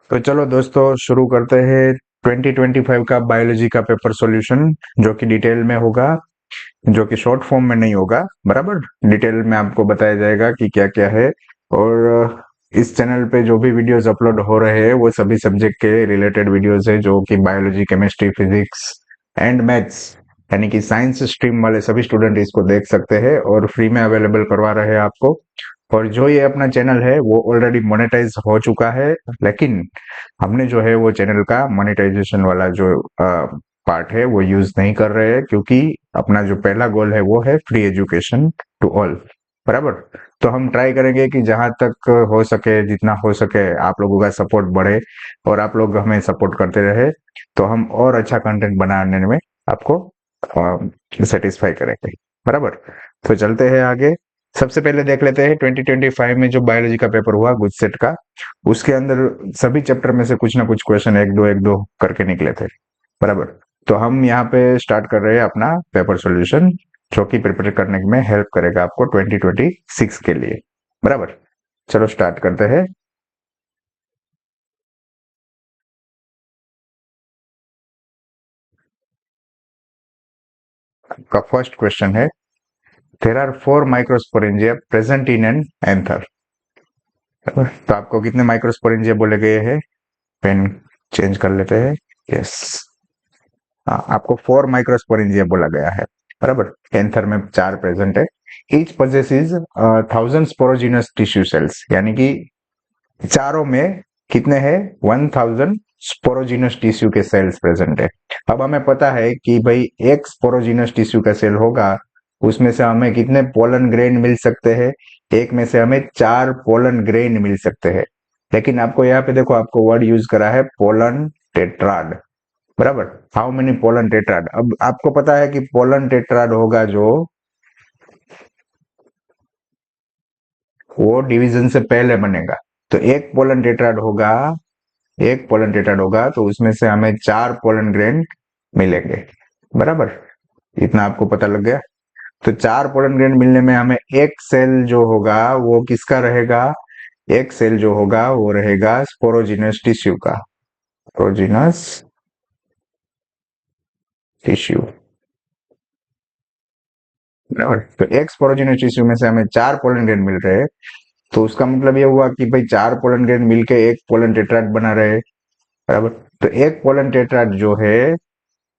तो चलो दोस्तों शुरू करते हैं 2025 का बायोलॉजी का पेपर सॉल्यूशन, जो कि डिटेल में होगा, जो कि शॉर्ट फॉर्म में नहीं होगा। बराबर, डिटेल में आपको बताया जाएगा कि क्या क्या है। और इस चैनल पे जो भी वीडियोस अपलोड हो रहे हैं वो सभी सब्जेक्ट के रिलेटेड वीडियोस है, जो कि biology, chemistry, physics and maths यानी कि साइंस स्ट्रीम वाले सभी स्टूडेंट इसको देख सकते हैं और फ्री में अवेलेबल करवा रहे हैं आपको। और जो ये अपना चैनल है वो ऑलरेडी मोनेटाइज हो चुका है, लेकिन हमने जो है वो चैनल का मोनेटाइजेशन वाला जो पार्ट है वो यूज नहीं कर रहे हैं, क्योंकि अपना जो पहला गोल है वो है फ्री एजुकेशन टू ऑल। बराबर। तो हम ट्राई करेंगे कि जहां तक हो सके, जितना हो सके, आप लोगों का सपोर्ट बढ़े और आप लोग हमें सपोर्ट करते रहे, तो हम और अच्छा कंटेंट बनाने में आपको सेटिस्फाई करेंगे। बराबर। तो चलते हैं आगे। सबसे पहले देख लेते हैं 2025 में जो बायोलॉजी का पेपर हुआ गुजसेट का, उसके अंदर सभी चैप्टर में से कुछ ना कुछ क्वेश्चन एक दो करके निकले थे। बराबर। तो हम यहाँ पे स्टार्ट कर रहे हैं अपना पेपर सॉल्यूशन, जो कि प्रिपेयर करने में हेल्प करेगा आपको 2026 के लिए। बराबर। चलो स्टार्ट करते हैं। का फर्स्ट क्वेश्चन है, there are 4 microsporangia present in an anther. तो आपको कितने माइक्रोस्पोरेंजिया बोले गए हैं? पेन चेंज कर लेते हैं। यस, आपको 4 माइक्रोस्पोरेंजिया बोला गया है। बराबर। एंथर में 4 प्रेजेंट है। Each possesses 1000 sporogenous tissue cells, यानी कि चारों में कितने हैं? 1000 स्पोरोजिनस टिश्यू के सेल्स प्रेजेंट है। अब हमें पता है कि भाई एक स्पोरोजिनस टिश्यू का सेल होगा, उसमें से हमें कितने पोलन ग्रेन मिल सकते हैं? एक में से हमें 4 पोलन ग्रेन मिल सकते हैं। लेकिन आपको यहाँ पे देखो, आपको वर्ड यूज करा है पोलन टेट्राड। बराबर। How many pollen tetrad? अब आपको पता है कि पोलन टेट्राड होगा जो वो डिवीजन से पहले बनेगा। तो एक पोलन टेट्राड होगा तो उसमें से हमें 4 पोलन ग्रेन मिलेंगे। बराबर। इतना आपको पता लग गया। तो 4 पोलन ग्रेन मिलने में हमें एक सेल जो होगा वो किसका रहेगा? एक सेल जो होगा वो रहेगा स्पोरोजिनस टिश्यू का। Sporogenous tissue. बराबर। तो एक स्पोरोजिनस टिश्यू में से हमें 4 पोलन ग्रेन मिल रहे हैं, तो उसका मतलब ये हुआ कि भाई 4 पोलन ग्रेन मिलके एक पोलन टेट्राड बना रहे। बराबर। तो एक पोलन टेट्राड जो है,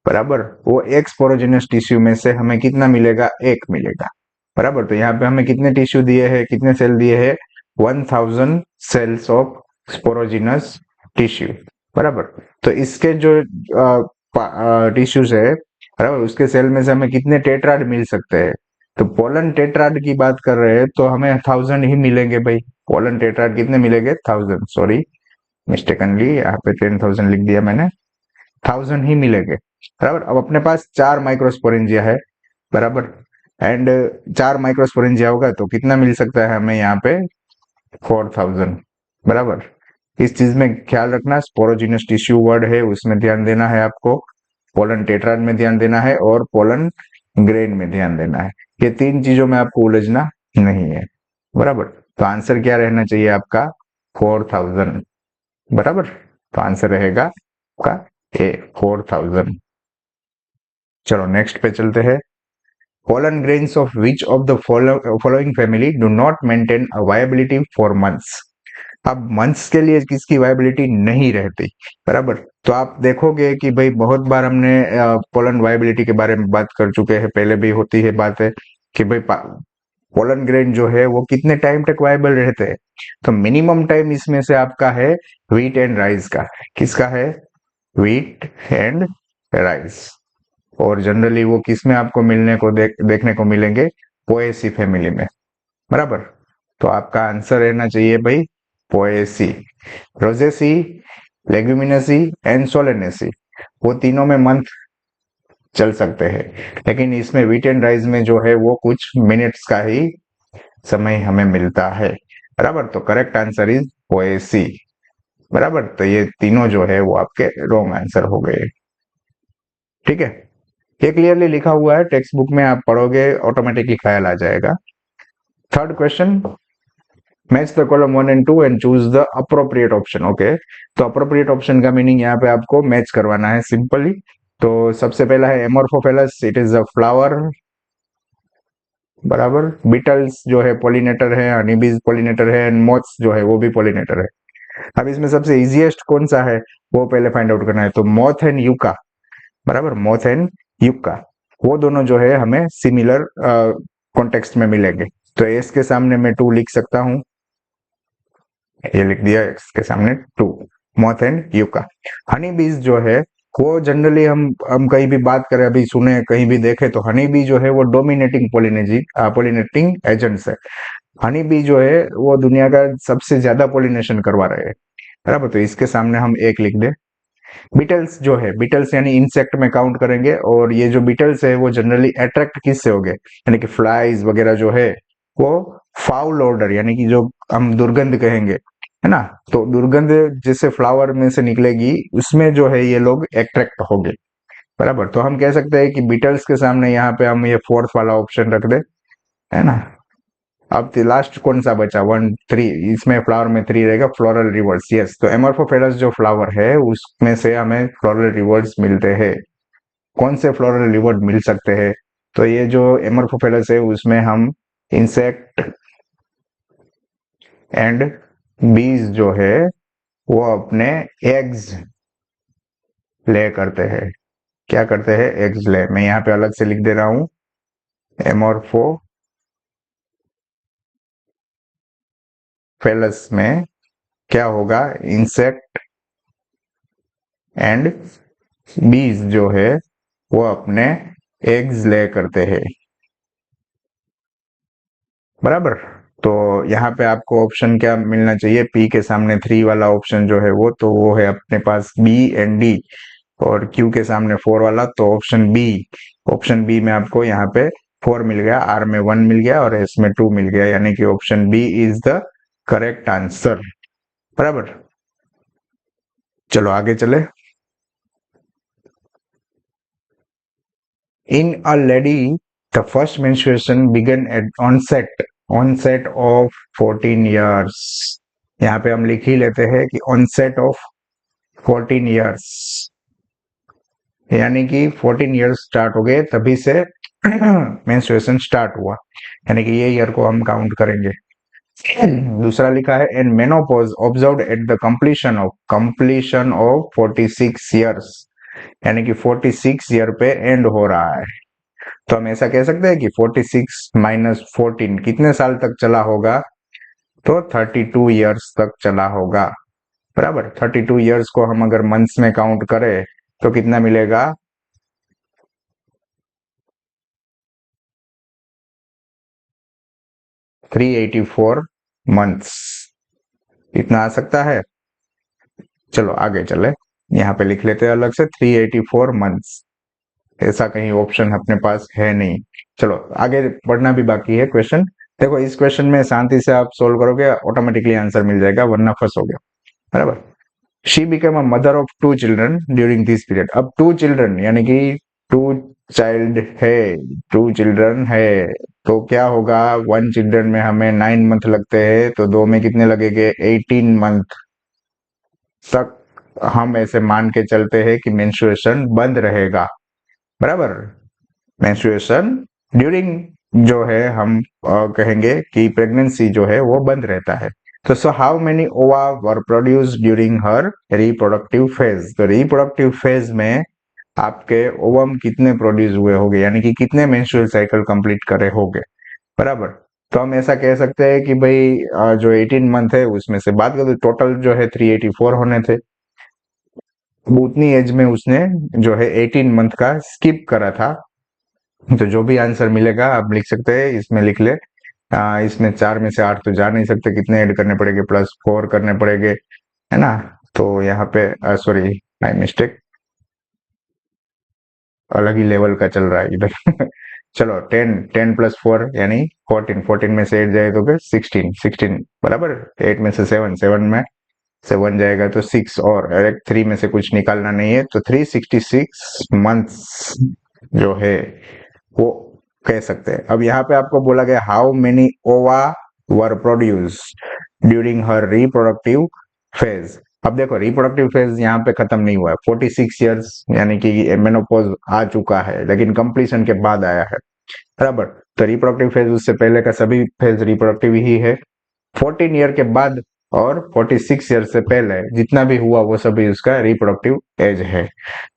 बराबर, वो एक स्पोरोजिनस टिश्यू में से हमें कितना मिलेगा? एक मिलेगा। बराबर। तो यहाँ पे हमें कितने टिश्यू दिए हैं, कितने सेल दिए हैं? 1000 सेल्स ऑफ स्पोरोजिनस टिश्यू। बराबर। तो इसके जो टिश्यूज है, बराबर, उसके सेल में से हमें कितने टेट्राड मिल सकते हैं? तो पोलन टेट्राड की बात कर रहे हैं तो हमें 1000 ही मिलेंगे भाई। पोलन टेट्राड कितने मिलेंगे? 1000। सॉरी, मिस्टेकनली यहाँ पे 10,000 लिख दिया मैंने। 1000 ही मिलेंगे। बराबर। अब अपने पास 4 माइक्रोस्पोरेंजिया है। बराबर। एंड 4 माइक्रोस्पोरेंजिया होगा तो कितना मिल सकता है हमें यहाँ पे? 4000। बराबर। इस चीज में ख्याल रखना, स्पोरोजिनस टिश्यू वर्ड है उसमें ध्यान देना है आपको, पोलन टेट्राड में ध्यान देना है और पोलन ग्रेन में ध्यान देना है। ये 3 चीजों में आपको उलझना नहीं है। बराबर। तो आंसर क्या रहना चाहिए आपका? 4000। बराबर। तो आंसर रहेगा आपका ए, 4000। चलो नेक्स्ट पे चलते हैं। Pollen grains of which of the following family do not maintain a viability for months? अब मंथ्स के लिए किसकी वायबिलिटी नहीं रहती? बराबर। तो आप देखोगे कि भाई बहुत बार हमने पोलन वायबिलिटी के बारे में बात कर चुके हैं, पहले भी होती है बात है कि भाई पोलन ग्रेन जो है वो कितने टाइम तक वायबल रहते हैं? तो मिनिमम टाइम इसमें से आपका है व्हीट एंड राइस का। किसका है? Wheat and rice. और जनरली वो किस में आपको मिलने को देखने को मिलेंगे? पोएसी फैमिली में। बराबर। तो आपका आंसर रहना चाहिए भाई Poaceae. Rosaceae, Leguminosae and Solanaceae, वो तीनों में मंथ चल सकते हैं, लेकिन इसमें व्हीट एंड राइस में जो है वो कुछ मिनट्स का ही समय हमें मिलता है। बराबर। तो करेक्ट आंसर इज पोएसी। बराबर। तो ये तीनों जो है वो आपके रॉन्ग आंसर हो गए। ठीक है, ये क्लियरली लिखा हुआ है टेक्स्ट बुक में, आप पढ़ोगे ऑटोमेटिकली ख्याल आ जाएगा। Third question, match the column 1 and 2 and choose the appropriate option. Okay, तो अप्रोप्रिएट ऑप्शन का मीनिंग यहाँ पे आपको मैच करवाना है सिंपली। तो सबसे पहला है Amorphophallus, it is a flower, बराबर। बीटल्स जो है पोलिनेटर है, हनीबीज पोलिनेटर है, एंड मोथ्स जो है वो भी पोलिनेटर है। अब इसमें सबसे इजीएस्ट कौन सा है वो पहले फाइंड आउट करना है। तो मोथ एंड यूका, बराबर, मोथ एंड यूका, वो दोनों जो है हमें सिमिलर कॉन्टेक्स्ट में मिलेंगे। तो एस के सामने मैं 2 लिख सकता हूं, ये लिख दिया एक्स के सामने 2, मोथ एंड यूका। हनी बीज जो है वो जनरली हम कहीं भी बात करें, अभी सुने कहीं भी देखे, तो हनी बी जो है वो डोमिनेटिंग पोलिनेटिंग एजेंट्स है। हनी बी जो है वो दुनिया का सबसे ज्यादा पोलिनेशन करवा रहे हैं, बराबर। तो इसके सामने हम 1 लिख दे। बीटल्स जो है, बीटल्स यानी इंसेक्ट में काउंट करेंगे, और ये जो बीटल्स है वो जनरली अट्रैक्ट किससे होंगे, यानी कि फ्लाइज वगैरह जो है वो फाउल ऑर्डर, यानी कि जो हम दुर्गंध कहेंगे, है ना, तो दुर्गंध जैसे फ्लावर में से निकलेगी उसमें जो है ये लोग अट्रैक्ट होंगे, बराबर। तो हम कह सकते हैं कि बीटल्स के सामने यहाँ पे हम ये 4th वाला ऑप्शन रख दे, है ना। अब लास्ट कौन सा बचा, 1 3, इसमें फ्लावर में 3 रहेगा, फ्लोरल रिवर्स। यस, तो एमोर्फोफेलस जो फ्लावर है उसमें से हमें फ्लोरल रिवर्स मिलते हैं। कौन से फ्लोरल रिवर्स मिल सकते हैं, तो ये जो एमोर्फोफेलस है उसमें हम इंसेक्ट एंड बीज जो है वो अपने एग्स ले करते हैं। क्या करते हैं, एग्स ले। मैं यहाँ पे अलग से लिख दे रहा हूं, एमोर्फोफेलस में क्या होगा, इंसेक्ट एंड बीज जो है वो अपने एग्स ले करते हैं, बराबर। तो यहाँ पे आपको ऑप्शन क्या मिलना चाहिए, पी के सामने 3 वाला ऑप्शन जो है वो, तो वो है अपने पास बी एंड डी, और क्यू के सामने 4 वाला, तो ऑप्शन बी। ऑप्शन बी में आपको यहाँ पे 4 मिल गया, आर में 1 मिल गया, और एस में 2 मिल गया, यानी कि option B is the correct answer, बराबर। चलो आगे चले। In a lady, the first menstruation began at onset of 14 years। यहाँ पे हम लिख ही लेते हैं कि onset of 14 years, यानी कि 14 years स्टार्ट हो गए तभी से menstruation स्टार्ट हुआ, यानी कि ये ईयर को हम काउंट करेंगे। दूसरा लिखा है and menopause observed at the completion of 46 years, यानी कि 46 ईयर पे एंड हो रहा है। तो हम ऐसा कह सकते हैं कि 46 माइनस 14 कितने साल तक चला होगा, तो 32 ईयर्स तक चला होगा, बराबर। 32 ईयर्स को हम अगर मंथ्स में काउंट करें तो कितना मिलेगा, 384 मंथ्स, इतना आ सकता है। चलो आगे चले, यहाँ पे लिख लेते हैं अलग से 384 मंथ्स, ऐसा कहीं ऑप्शन अपने पास है नहीं। चलो आगे पढ़ना भी बाकी है क्वेश्चन। देखो इस क्वेश्चन में शांति से आप सोल्व करोगे ऑटोमेटिकली आंसर मिल जाएगा, वरना फंसोगे, बराबर। She became a mother of 2 children during this period. अब 2 चिल्ड्रन यानी कि 2 चाइल्ड है, 2 चिल्ड्रन है, तो क्या होगा, 1 चिल्ड्रन में हमें 9 मंथ लगते हैं, तो 2 में कितने लगेंगे, 18 मंथ तक हम ऐसे मान के चलते हैं कि मेंस्ट्रुएशन बंद रहेगा, बराबर। मेंस्ट्रुएशन ड्यूरिंग जो है हम कहेंगे कि प्रेगनेंसी जो है वो बंद रहता है। तो सो हाउ मेनी ओवा वर produce during her reproductive phase. तो रिप्रोडक्टिव फेज में आपके ओवम कितने प्रोड्यूस हुए होंगे, यानी कि कितने मेंस्ट्रुअल साइकिल कंप्लीट करे होंगे, बराबर। तो हम ऐसा कह सकते हैं कि भाई जो 18 मंथ है उसमें से बात करें तो टोटल जो है 384 होने थे, उतनी एज में उसने जो है 18 मंथ का स्किप करा था। तो जो भी आंसर मिलेगा आप लिख सकते हैं, इसमें लिख ले। इसमें 4 में से 8 तो जा नहीं सकते, कितने ऐड करने पड़ेंगे, +4 करने पड़ेंगे, है ना। तो यहाँ पे सॉरी, माय मिस्टेक, अलग ही लेवल का चल रहा है इधर। चलो 10 10 + 4 यानी 14, 14 में से 8 जाए तो फिर 16, 16 बराबर। 8 में से 7, 7 में से 1 जाएगा तो 6, और 3 में से कुछ निकालना नहीं है, तो 366 मंथ्स जो है वो कह सकते हैं। अब यहाँ पे आपको बोला गया हाउ मेनी ओवा वर produce during her reproductive phase. अब देखो रिप्रोडक्टिव फेज यहाँ पे खत्म नहीं हुआ है, 46 ईयर्स यानी कि मेनोपॉज आ चुका है, लेकिन कंप्लीशन के बाद आया है, बराबर। तो रिप्रोडक्टिव फेज उससे पहले का सभी फेज रिप्रोडक्टिव ही है। 14 ईयर के बाद और 46 ईयर से पहले जितना भी हुआ वो सभी उसका रिप्रोडक्टिव एज है,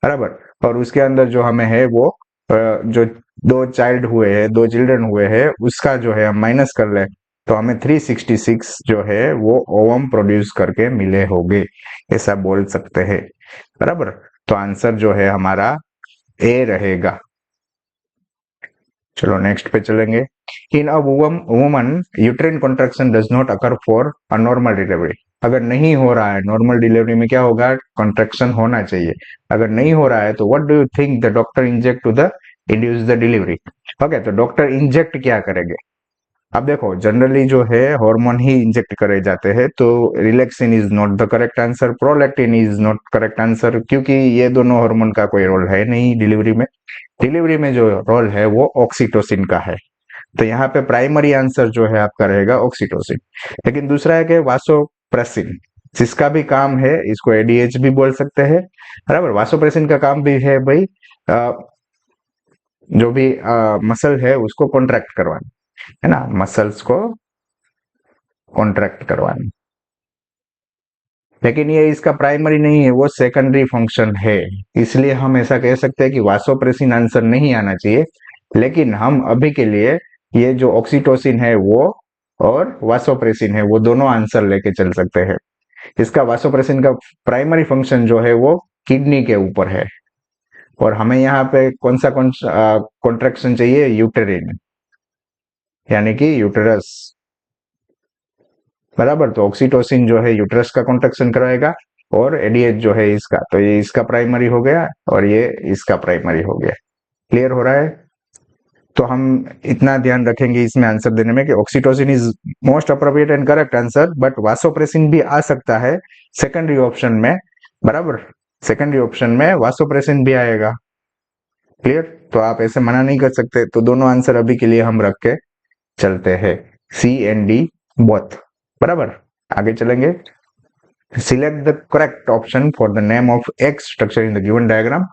बराबर। और उसके अंदर जो हमें है वो जो दो चाइल्ड हुए हैं, दो चिल्ड्रन हुए हैं, उसका जो है हम माइनस कर ले तो हमें 366 जो है वो ओवम प्रोड्यूस करके मिले होंगे, ऐसा बोल सकते हैं, बराबर। तो आंसर जो है हमारा ए रहेगा। चलो नेक्स्ट पे चलेंगे। In a woman uterine contraction does not occur for a normal delivery. अगर नहीं हो रहा है नॉर्मल डिलीवरी में क्या होगा, कॉन्ट्रैक्शन होना चाहिए। अगर नहीं हो रहा है तो what do you think the doctor inject to the induce the delivery. Okay, तो डॉक्टर इंजेक्ट क्या करेंगे। अब देखो जनरली जो है हार्मोन ही इंजेक्ट करे जाते हैं, तो relaxin is not the correct answer, prolactin is not correct answer, क्योंकि ये दोनों हार्मोन का कोई रोल है नहीं डिलीवरी में। डिलीवरी में जो रोल है वो ऑक्सीटोसिन का है, तो यहाँ पे प्राइमरी आंसर जो है आपका रहेगा ऑक्सीटोसिन। लेकिन दूसरा है कि वासोप्रेसिन, जिसका भी काम है, इसको एडीएच भी बोल सकते हैं, बराबर। वासोप्रेसिन का काम भी है भाई जो भी मसल है उसको कॉन्ट्रैक्ट करवाना, है ना, मसल्स को कॉन्ट्रैक्ट करवाना। लेकिन ये इसका प्राइमरी नहीं है, वो सेकेंडरी फंक्शन है। इसलिए हम ऐसा कह सकते हैं कि वासोप्रेसिन आंसर नहीं आना चाहिए, लेकिन हम अभी के लिए ये जो ऑक्सीटोसिन है वो और वासोप्रेसिन है वो दोनों आंसर लेके चल सकते हैं। इसका वासोप्रेसिन का प्राइमरी फंक्शन जो है वो किडनी के ऊपर है, और हमें यहाँ पे कौन सा कॉन्ट्रैक्शन चाहिए, यूटेरिन, यानी कि यूटेरस, बराबर। तो ऑक्सीटोसिन जो है यूट्रस का कॉन्ट्रैक्शन कराएगा, और एडीएच जो है इसका, तो ये इसका प्राइमरी हो गया और ये इसका प्राइमरी हो गया। क्लियर हो रहा है। तो हम इतना ध्यान रखेंगे इसमें आंसर देने में कि oxytocin is most appropriate and correct answer, but vasopressin भी आ सकता है सेकेंडरी ऑप्शन में, बराबर। सेकेंडरी ऑप्शन में वासोप्रेसिन भी आएगा। क्लियर, तो आप ऐसे मना नहीं कर सकते। तो दोनों आंसर अभी के लिए हम रख के चलते हैं, सी एंड डी बोथ, बराबर। आगे चलेंगे। Select the correct option for the name of X structure in the given diagram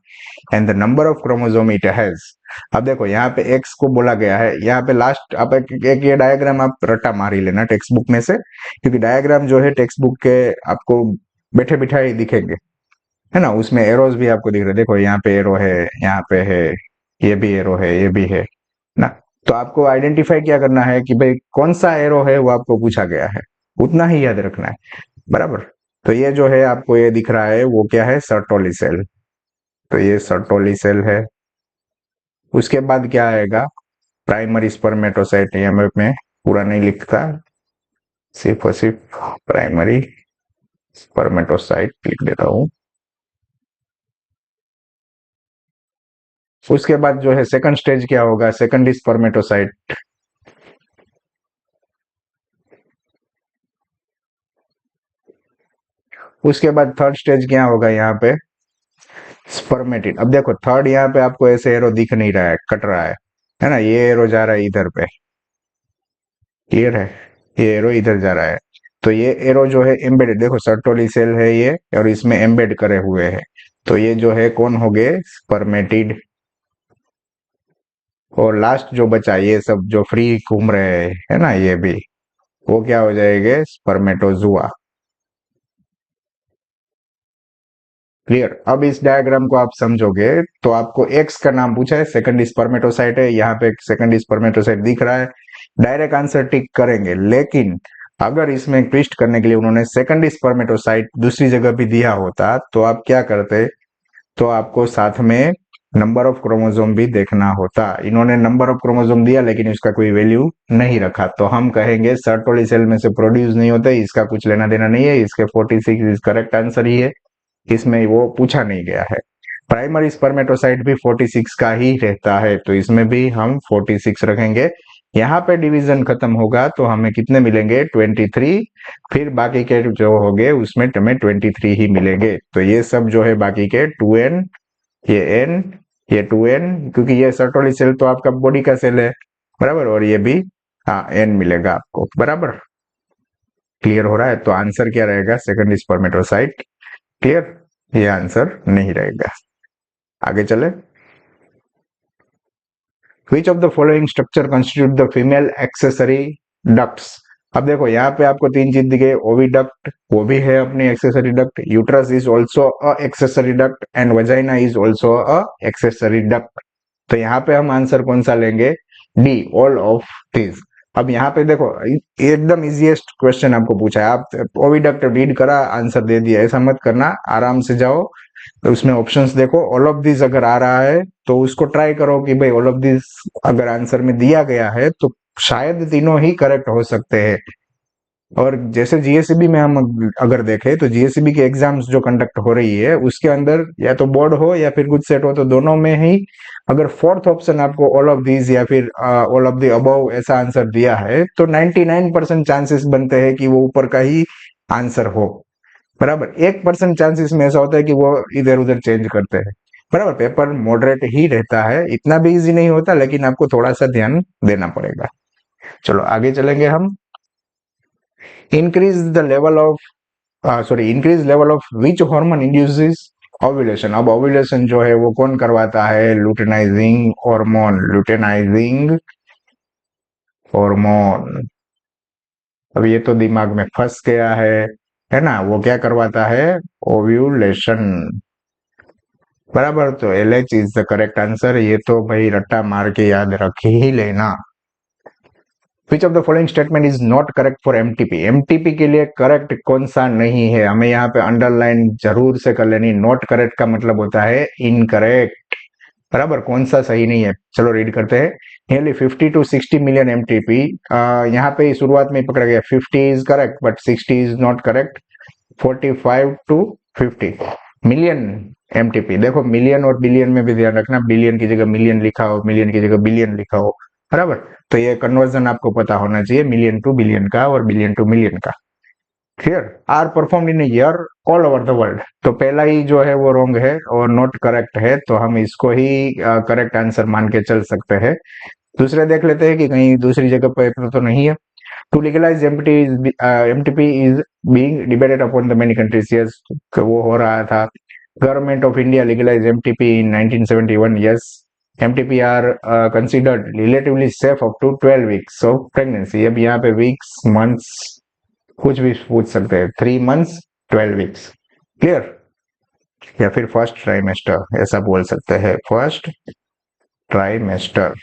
and the number of chromosome it has. अब देखो यहाँ पे X को बोला गया है, यहाँ पे लास्ट आप एक ये डायग्राम आप रट्टा मारी लेना टेक्स्ट बुक में से, क्योंकि डायग्राम जो है टेक्स्ट बुक के आपको बैठे बिठाए दिखेंगे, है ना, उसमें एरोज भी आपको दिख रहे हैं। देखो यहाँ पे एरो है, यहाँ पे है, ये भी एरो है, ये भी है ना। तो आपको आइडेंटिफाई क्या करना है कि भाई कौन सा एरो है वो आपको पूछा गया है, उतना ही याद रखना है, बराबर। तो ये जो है आपको ये दिख रहा है वो क्या है, सर्टोली सेल। तो ये सर्टोली सेल है। उसके बाद क्या आएगा, प्राइमरी स्पर्मेटोसाइट, यहाँ मैं पूरा नहीं लिखता, सिर्फ और सिर्फ प्राइमरी स्पर्मेटोसाइट लिख देता हूं। उसके बाद जो है सेकंड स्टेज क्या होगा, सेकंड स्पर्मेटोसाइट। उसके बाद थर्ड स्टेज क्या होगा, यहाँ पे स्पर्मेटिड। अब देखो थर्ड यहाँ पे आपको ऐसे एरो दिख नहीं रहा है, कट रहा है ना, ये एरो जा रहा है इधर पे, क्लियर है, ये एरो इधर जा रहा है। तो ये एरो जो है एम्बेडेड, देखो सर्टोली सेल है ये और इसमें एम्बेड करे हुए हैं, तो ये जो है कौन हो गए, स्पर्मेटिड। और लास्ट जो बचा ये सब जो फ्री घूम रहे हैं, है ना, ये भी, वो क्या हो जाएंगे, स्पर्मेटोजुआ। क्लियर। अब इस डायग्राम को आप समझोगे तो आपको एक्स का नाम पूछा है, सेकंड स्पर्मेटोसाइट है, यहाँ पे सेकंड स्पर्मेटोसाइट दिख रहा है, डायरेक्ट आंसर टिक करेंगे। लेकिन अगर इसमें ट्विस्ट करने के लिए उन्होंने सेकंड स्पर्मेटोसाइट दूसरी जगह भी दिया होता तो आप क्या करते, तो आपको साथ में नंबर ऑफ क्रोमोसोम भी देखना होता। इन्होंने नंबर ऑफ क्रोमोसोम दिया लेकिन उसका कोई वैल्यू नहीं रखा, तो हम कहेंगे सर्टोली सेल में से प्रोड्यूस नहीं होते, इसका कुछ लेना देना नहीं है, इसके 46 इज करेक्ट आंसर ही है, इसमें वो पूछा नहीं गया है। प्राइमरी स्पर्मेटोसाइट भी 46 का ही रहता है, तो इसमें भी हम 46 रखेंगे। यहाँ पे डिवीजन खत्म होगा तो हमें कितने मिलेंगे, 23। फिर बाकी के जो होंगे उसमें हमें 23 ही मिलेंगे। तो ये सब जो है बाकी के 2n, ये n, ये 2n, क्योंकि ये सर्टोली सेल तो आपका बॉडी का सेल है, बराबर, और ये भी हाँ एन मिलेगा आपको, बराबर। क्लियर हो रहा है? तो आंसर क्या रहेगा? Second spermatocyte. क्लियर? ये आंसर नहीं रहेगा। आगे चले। Which of the following structure constitute the female accessory ducts? अब देखो यहाँ पे आपको तीन चीज दिखे, ओविडक्ट वो भी है अपनी accessory duct, uterus is also a accessory duct and vagina is also a accessory duct. तो यहाँ पे हम आंसर कौन सा लेंगे? D, all of this. अब यहाँ पे देखो एकदम इजीएस्ट क्वेश्चन आपको पूछा है, आप ओविडक्ट रीड करा आंसर दे दिया, ऐसा मत करना, आराम से जाओ। तो उसमें ऑप्शंस देखो, ऑल ऑफ दिस अगर आ रहा है तो उसको ट्राई करो कि भाई ऑल ऑफ दिस अगर आंसर में दिया गया है तो शायद तीनों ही करेक्ट हो सकते हैं। और जैसे जीएससीबी में हम अगर देखें तो जीएससीबी के एग्जाम्स जो कंडक्ट हो रही है उसके अंदर या तो बोर्ड हो या फिर कुछ सेट हो, तो दोनों में ही अगर फोर्थ ऑप्शन आपको ऑल ऑफ दीज या फिर ऑल ऑफ द अबव ऐसा आंसर दिया है तो 99% चांसेस बनते हैं कि वो ऊपर का ही आंसर हो, बराबर। 1% चांसेस में ऐसा होता है कि वो इधर उधर चेंज करते हैं, बराबर। पेपर मॉडरेट ही रहता है, इतना भी इजी नहीं होता, लेकिन आपको थोड़ा सा ध्यान देना पड़ेगा। चलो आगे चलेंगे हम। Increase the level of increase level of which hormone induces ovulation? अब ओव्यूलेशन जो है वो कौन करवाता है? लुटेनाइजिंग हार्मोन, लुटेनाइजिंग हार्मोन। अब ये तो दिमाग में फंस गया है ना? वो क्या करवाता है? ओव्यूलेशन, बराबर। तो LH is the correct answer. ये तो भाई रट्टा मार के याद रख ही लेना। विच of the following statement is not correct for MTP? MTP के लिए करेक्ट कौन सा नहीं है? हमें यहाँ पे अंडरलाइन जरूर से कर लेनी। नॉट करेक्ट का मतलब होता है इनकरेक्ट, बराबर। कौन सा सही नहीं है? चलो रीड करते हैं। नियरली 50 to 60 मिलियन एमटीपी, यहाँ पे शुरुआत में पकड़ा गया 50 is correct but 60 is not correct. 45 to 50 million MTP. देखो मिलियन और बिलियन में भी ध्यान रखना, बिलियन की जगह मिलियन लिखा हो, मिलियन की जगह बिलियन लिखा हो, बराबर। तो ये कन्वर्जन आपको पता होना चाहिए, मिलियन टू बिलियन का और बिलियन टू मिलियन का। Clear? Are perform in year all over the world, तो पहला ही जो है वो रॉन्ग है और नॉट करेक्ट है, तो हम इसको ही करेक्ट आंसर मान के चल सकते हैं। दूसरे देख लेते हैं कि कहीं दूसरी जगह पर तो नहीं है। To legalize MTP is being debated upon the many countries, yes वो हो रहा था। Government of India legalize MTP in 1971, yes. MTP are considered relatively safe up to 12 weeks of pregnancy. अब यहाँ पे वीक्स मंथ्स कुछ भी पूछ सकते हैं, 3 मंथ्स 12 वीक्स। क्लियर? या फिर फर्स्ट ट्राइमेस्टर ऐसा बोल सकते हैं, फर्स्ट ट्राइमेस्टर।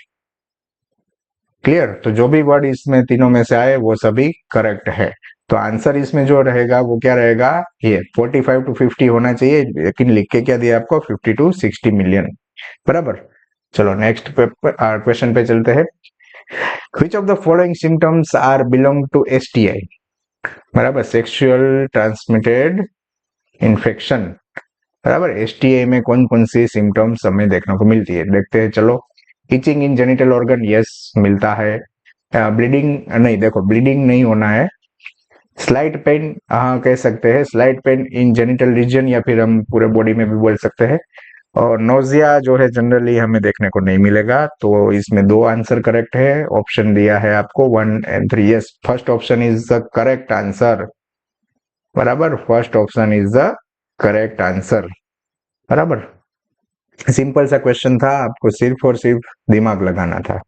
क्लियर? तो जो भी वर्ड इसमें तीनों में से आए वो सभी करेक्ट है। तो आंसर इसमें जो रहेगा वो क्या रहेगा? ये 45 to 50 होना चाहिए, लेकिन लिख के क्या दिया आपको? 50 to 60 मिलियन, बराबर। चलो नेक्स्ट क्वेश्चन पे चलते हैं। Which of the following symptoms are belong to STI? बराबर, सेक्सुअल ट्रांसमिटेड इन्फेक्शन, बराबर। STI में कौन कौन सी सिम्टम्स हमें देखने को मिलती है? देखते हैं चलो। इचिंग इन जेनिटल ऑर्गन, यस मिलता है। ब्लीडिंग नहीं, देखो ब्लीडिंग नहीं होना है। स्लाइट पेन, हाँ कह सकते हैं, slight pain in genital region, या फिर हम पूरे बॉडी में भी बोल सकते हैं। और नोजिया जो है जनरली हमें देखने को नहीं मिलेगा, तो इसमें दो आंसर करेक्ट है। ऑप्शन दिया है आपको 1 and 3, yes first option is the correct answer, बराबर। First option is the correct answer, बराबर। सिंपल सा क्वेश्चन था, आपको सिर्फ और सिर्फ दिमाग लगाना था,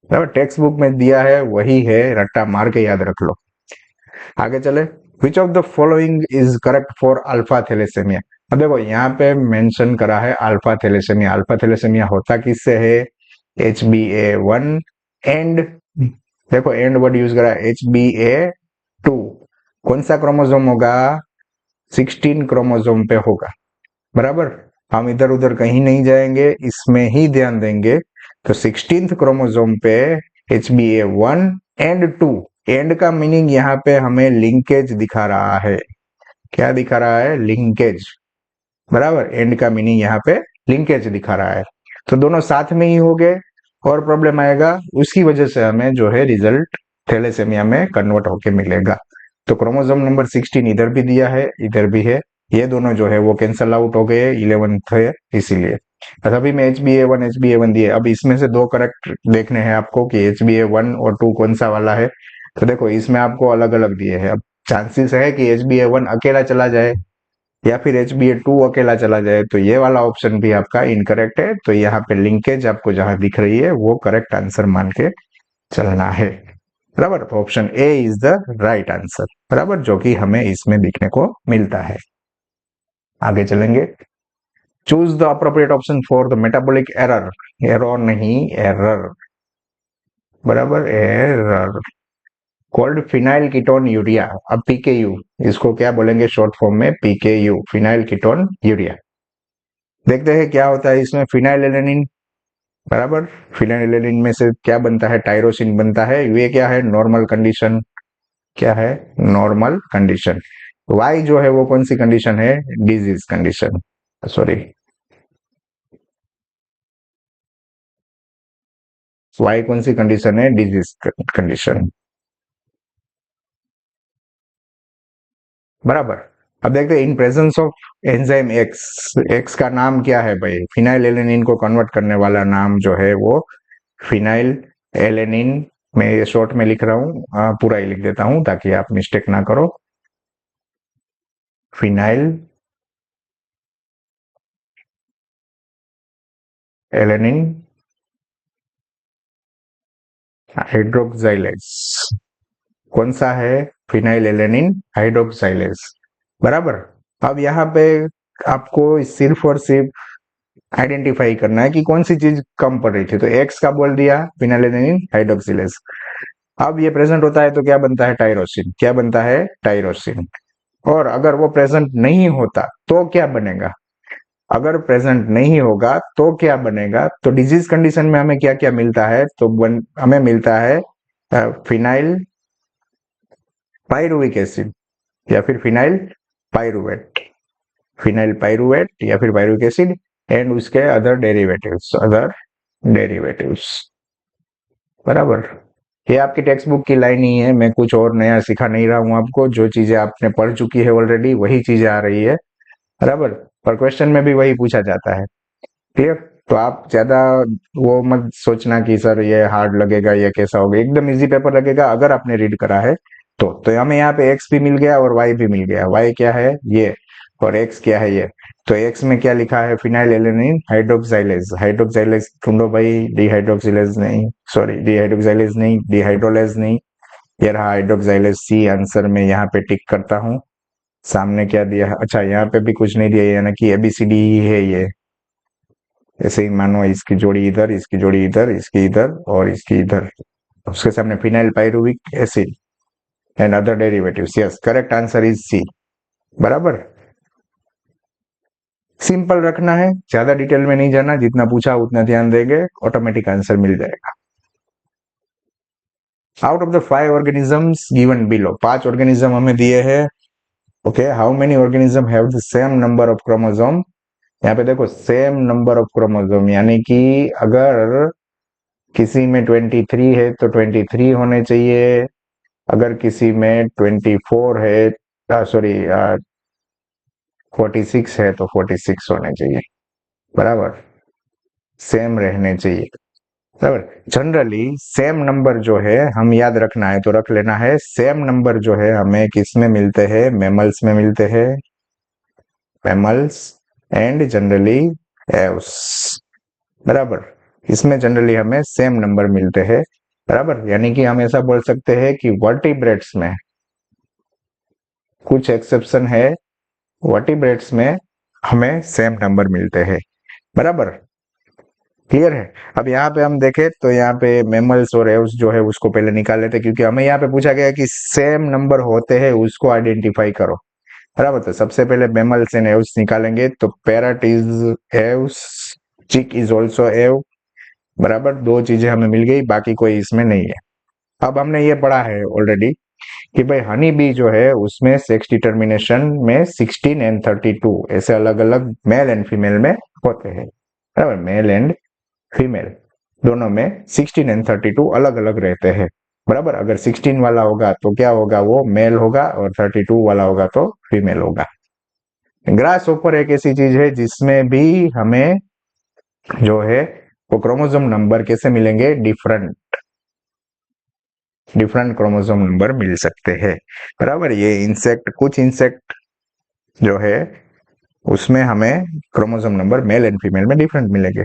बराबर। टेक्स्ट बुक में दिया है वही है, रट्टा मार के याद रख लो। आगे चले। Which of the following is correct for alpha thalassemia? अब देखो यहाँ पे मेंशन करा है अल्फा थैलेसेमिया। अल्फा थैलेसेमिया होता किससे है? HbA1 एंड, देखो एंड वर्ड यूज करा है, HbA2। कौन सा क्रोमोसोम होगा? 16 क्रोमोसोम पे होगा, बराबर। हम इधर उधर कहीं नहीं जाएंगे, इसमें ही ध्यान देंगे। तो 16th क्रोमोसोम पे HbA1 एंड 2, एंड का मीनिंग यहाँ पे हमें लिंकेज दिखा रहा है। क्या दिखा रहा है? लिंकेज, बराबर। एंड का मीनिंग यहाँ पे लिंकेज दिखा रहा है, तो दोनों साथ में ही हो गए और प्रॉब्लम आएगा, उसकी वजह से हमें जो है रिजल्ट थैलेसेमिया में कन्वर्ट होके मिलेगा। तो क्रोमोसोम नंबर 16 इधर भी दिया है, इधर भी है, ये दोनों जो है वो कैंसल आउट हो गए, 11 थे इसीलिए। अभी में HbA1 दिए, अब इसमें से दो करेक्ट देखने हैं आपको कि HbA1 और 2 कौन सा वाला है। तो देखो इसमें आपको अलग अलग दिए हैं। अब चांसेस है कि HbA1 अकेला चला जाए या फिर HbA2 अकेला चला जाए, तो ये वाला ऑप्शन भी आपका इनकरेक्ट है। तो यहाँ पे लिंकेज आपको जहां दिख रही है वो करेक्ट आंसर मान के चलना है, बराबर। तो option A is the right answer, बराबर, जो कि हमें इसमें दिखने को मिलता है। आगे चलेंगे। Choose the appropriate option for the metabolic error, error नहीं एरर, बराबर, error called phenyl ketone urea. अब PKU, इसको क्या बोलेंगे शॉर्ट फॉर्म में, PKU, फिनाइल कीटोन यूरिया। देखते हैं क्या होता है इसमें। फिनाइल, बराबर, फिनाइल में से क्या बनता है, टायरोसिन बनता है। ये क्या है, नॉर्मल कंडीशन, क्या है, नॉर्मल कंडीशन। वाई जो है वो कौन सी कंडीशन है, डिजीज कंडीशन, सॉरी, वाई कौन सी कंडीशन है, डिजीज कंडीशन, बराबर। अब देखते हैं in presence of enzyme x, x का नाम क्या है भाई, फिनाइल एलेनिन को कन्वर्ट करने वाला नाम जो है वो फिनाइल एलेनिन, मैं ये शॉर्ट में लिख रहा हूँ, पूरा ही लिख देता हूँ ताकि आप मिस्टेक ना करो। फिनाइल एलेनिन हाइड्रोक्साइलेज, कौन सा है, फिनाइल एलेनिन हाइड्रोक्साइलेज, बराबर। अब यहाँ पे आपको सिर्फ और सिर्फ आइडेंटिफाई करना है कि कौन सी चीज कम पड़ रही थी। तो एक्स का बोल दिया, फिनाइल एलेनिन हाइड्रोक्साइलेज। अब ये प्रेजेंट होता है तो क्या बनता है, टायरोसिन, क्या बनता है, टायरोसिन। और अगर वो प्रेजेंट नहीं होता तो क्या बनेगा, अगर प्रेजेंट नहीं होगा तो क्या बनेगा। तो डिजीज कंडीशन में हमें क्या क्या मिलता है, तो हमें मिलता है फिनाइल पायरुविक एसिड या फिर फिनाइल पायरुवेट, फिनाइल पायरुवेट या फिर पायरुविक एसिड एंड उसके अदर डेरिवेटिव्स, बराबर। ये आपकी टेक्स्ट बुक की लाइन ही है, मैं कुछ और नया सिखा नहीं रहा हूं आपको। जो चीजें आपने पढ़ चुकी है ऑलरेडी वही चीजें आ रही है, बराबर। पर क्वेश्चन में भी वही पूछा जाता है, क्लियर। तो आप ज्यादा वो मत सोचना कि सर ये हार्ड लगेगा, ये कैसा होगा, एकदम इजी पेपर लगेगा अगर आपने रीड करा है तो हमें यहाँ पे एक्स भी मिल गया और वाई भी मिल गया। वाई क्या है ये, और एक्स क्या है ये। तो एक्स में क्या लिखा है, फिनाइल एलेनिन हाइड्रोक्साइलेज, हाइड्रोक्साइलेज ढूंढो भाई, डिहाइड्रोक्सिलेज नहीं, सॉरी डिहाइड्रोक्साइलेज नहीं, डिहाइड्रोलेज नहीं, ये रहा हाइड्रोक्साइलेज। सी आंसर में यहाँ पे टिक करता हूँ। सामने क्या दिया है, अच्छा यहाँ पे भी कुछ नहीं दिया, यानी कि ABCD ही है ये। ऐसे ही मानो इसकी जोड़ी इधर, इसकी जोड़ी इधर, इसकी इधर और इसकी इधर, उसके सामने phenyl pyruvic acid and other derivatives. Yes, correct answer is C, बराबर। सिंपल रखना है, ज्यादा डिटेल में नहीं जाना, जितना पूछा उतना ध्यान देंगे, ऑटोमेटिक आंसर मिल जाएगा। Out of the 5 organisms given below, 5 organism हमें दिए हैं, okay. How many organism have the same number of chromosome. यहाँ पे देखो सेम नंबर ऑफ क्रोमोसोम, यानी कि अगर किसी में 23 है तो 23 होने चाहिए, अगर किसी में 24 है, सॉरी 46 है तो 46 होने चाहिए, बराबर, सेम रहने चाहिए, बराबर। जनरली सेम नंबर जो है हम याद रखना है तो रख लेना है। सेम नंबर जो है हमें किस में मिलते हैं, मैमल्स में मिलते हैं, मैमल्स एंड जनरली एव्स, बराबर। इसमें जनरली हमें सेम नंबर मिलते हैं, बराबर। यानी कि हम ऐसा बोल सकते हैं कि वर्टिब्रेट्स में कुछ एक्सेप्शन है, वर्टिब्रेट्स में हमें सेम नंबर मिलते हैं, बराबर, क्लियर है। अब यहाँ पे हम देखें तो यहाँ पे मेमल्स और एव्स जो है उसको पहले निकाल लेते, क्योंकि हमें यहाँ पे पूछा गया कि सेम नंबर होते हैं उसको आइडेंटिफाई करो, बराबर। तो सबसे पहले मेमल्स एंड एव्स निकालेंगे, तो पैरट इज एव्स, चिक इज ऑल्सो एव, बराबर। दो चीजें हमें मिल गई, बाकी कोई इसमें नहीं है। अब हमने ये पढ़ा है ऑलरेडी कि भाई हनी बी जो है उसमें सेक्स डिटर्मिनेशन में 16 एंड 32 ऐसे अलग अलग मेल एंड फीमेल में होते हैं, बराबर। मेल एंड फीमेल दोनों में 16 एंड 32 अलग अलग रहते हैं, बराबर। अगर 16 वाला होगा तो क्या होगा, वो मेल होगा, और 32 वाला होगा तो फीमेल होगा। ग्रास ओपर एक ऐसी चीज है जिसमें भी हमें जो है वो क्रोमोसोम नंबर कैसे मिलेंगे, डिफरेंट क्रोमोसोम नंबर मिल सकते हैं, बराबर। ये इंसेक्ट, कुछ इंसेक्ट जो है उसमें हमें chromosome number male and female में डिफरेंट मिलेंगे।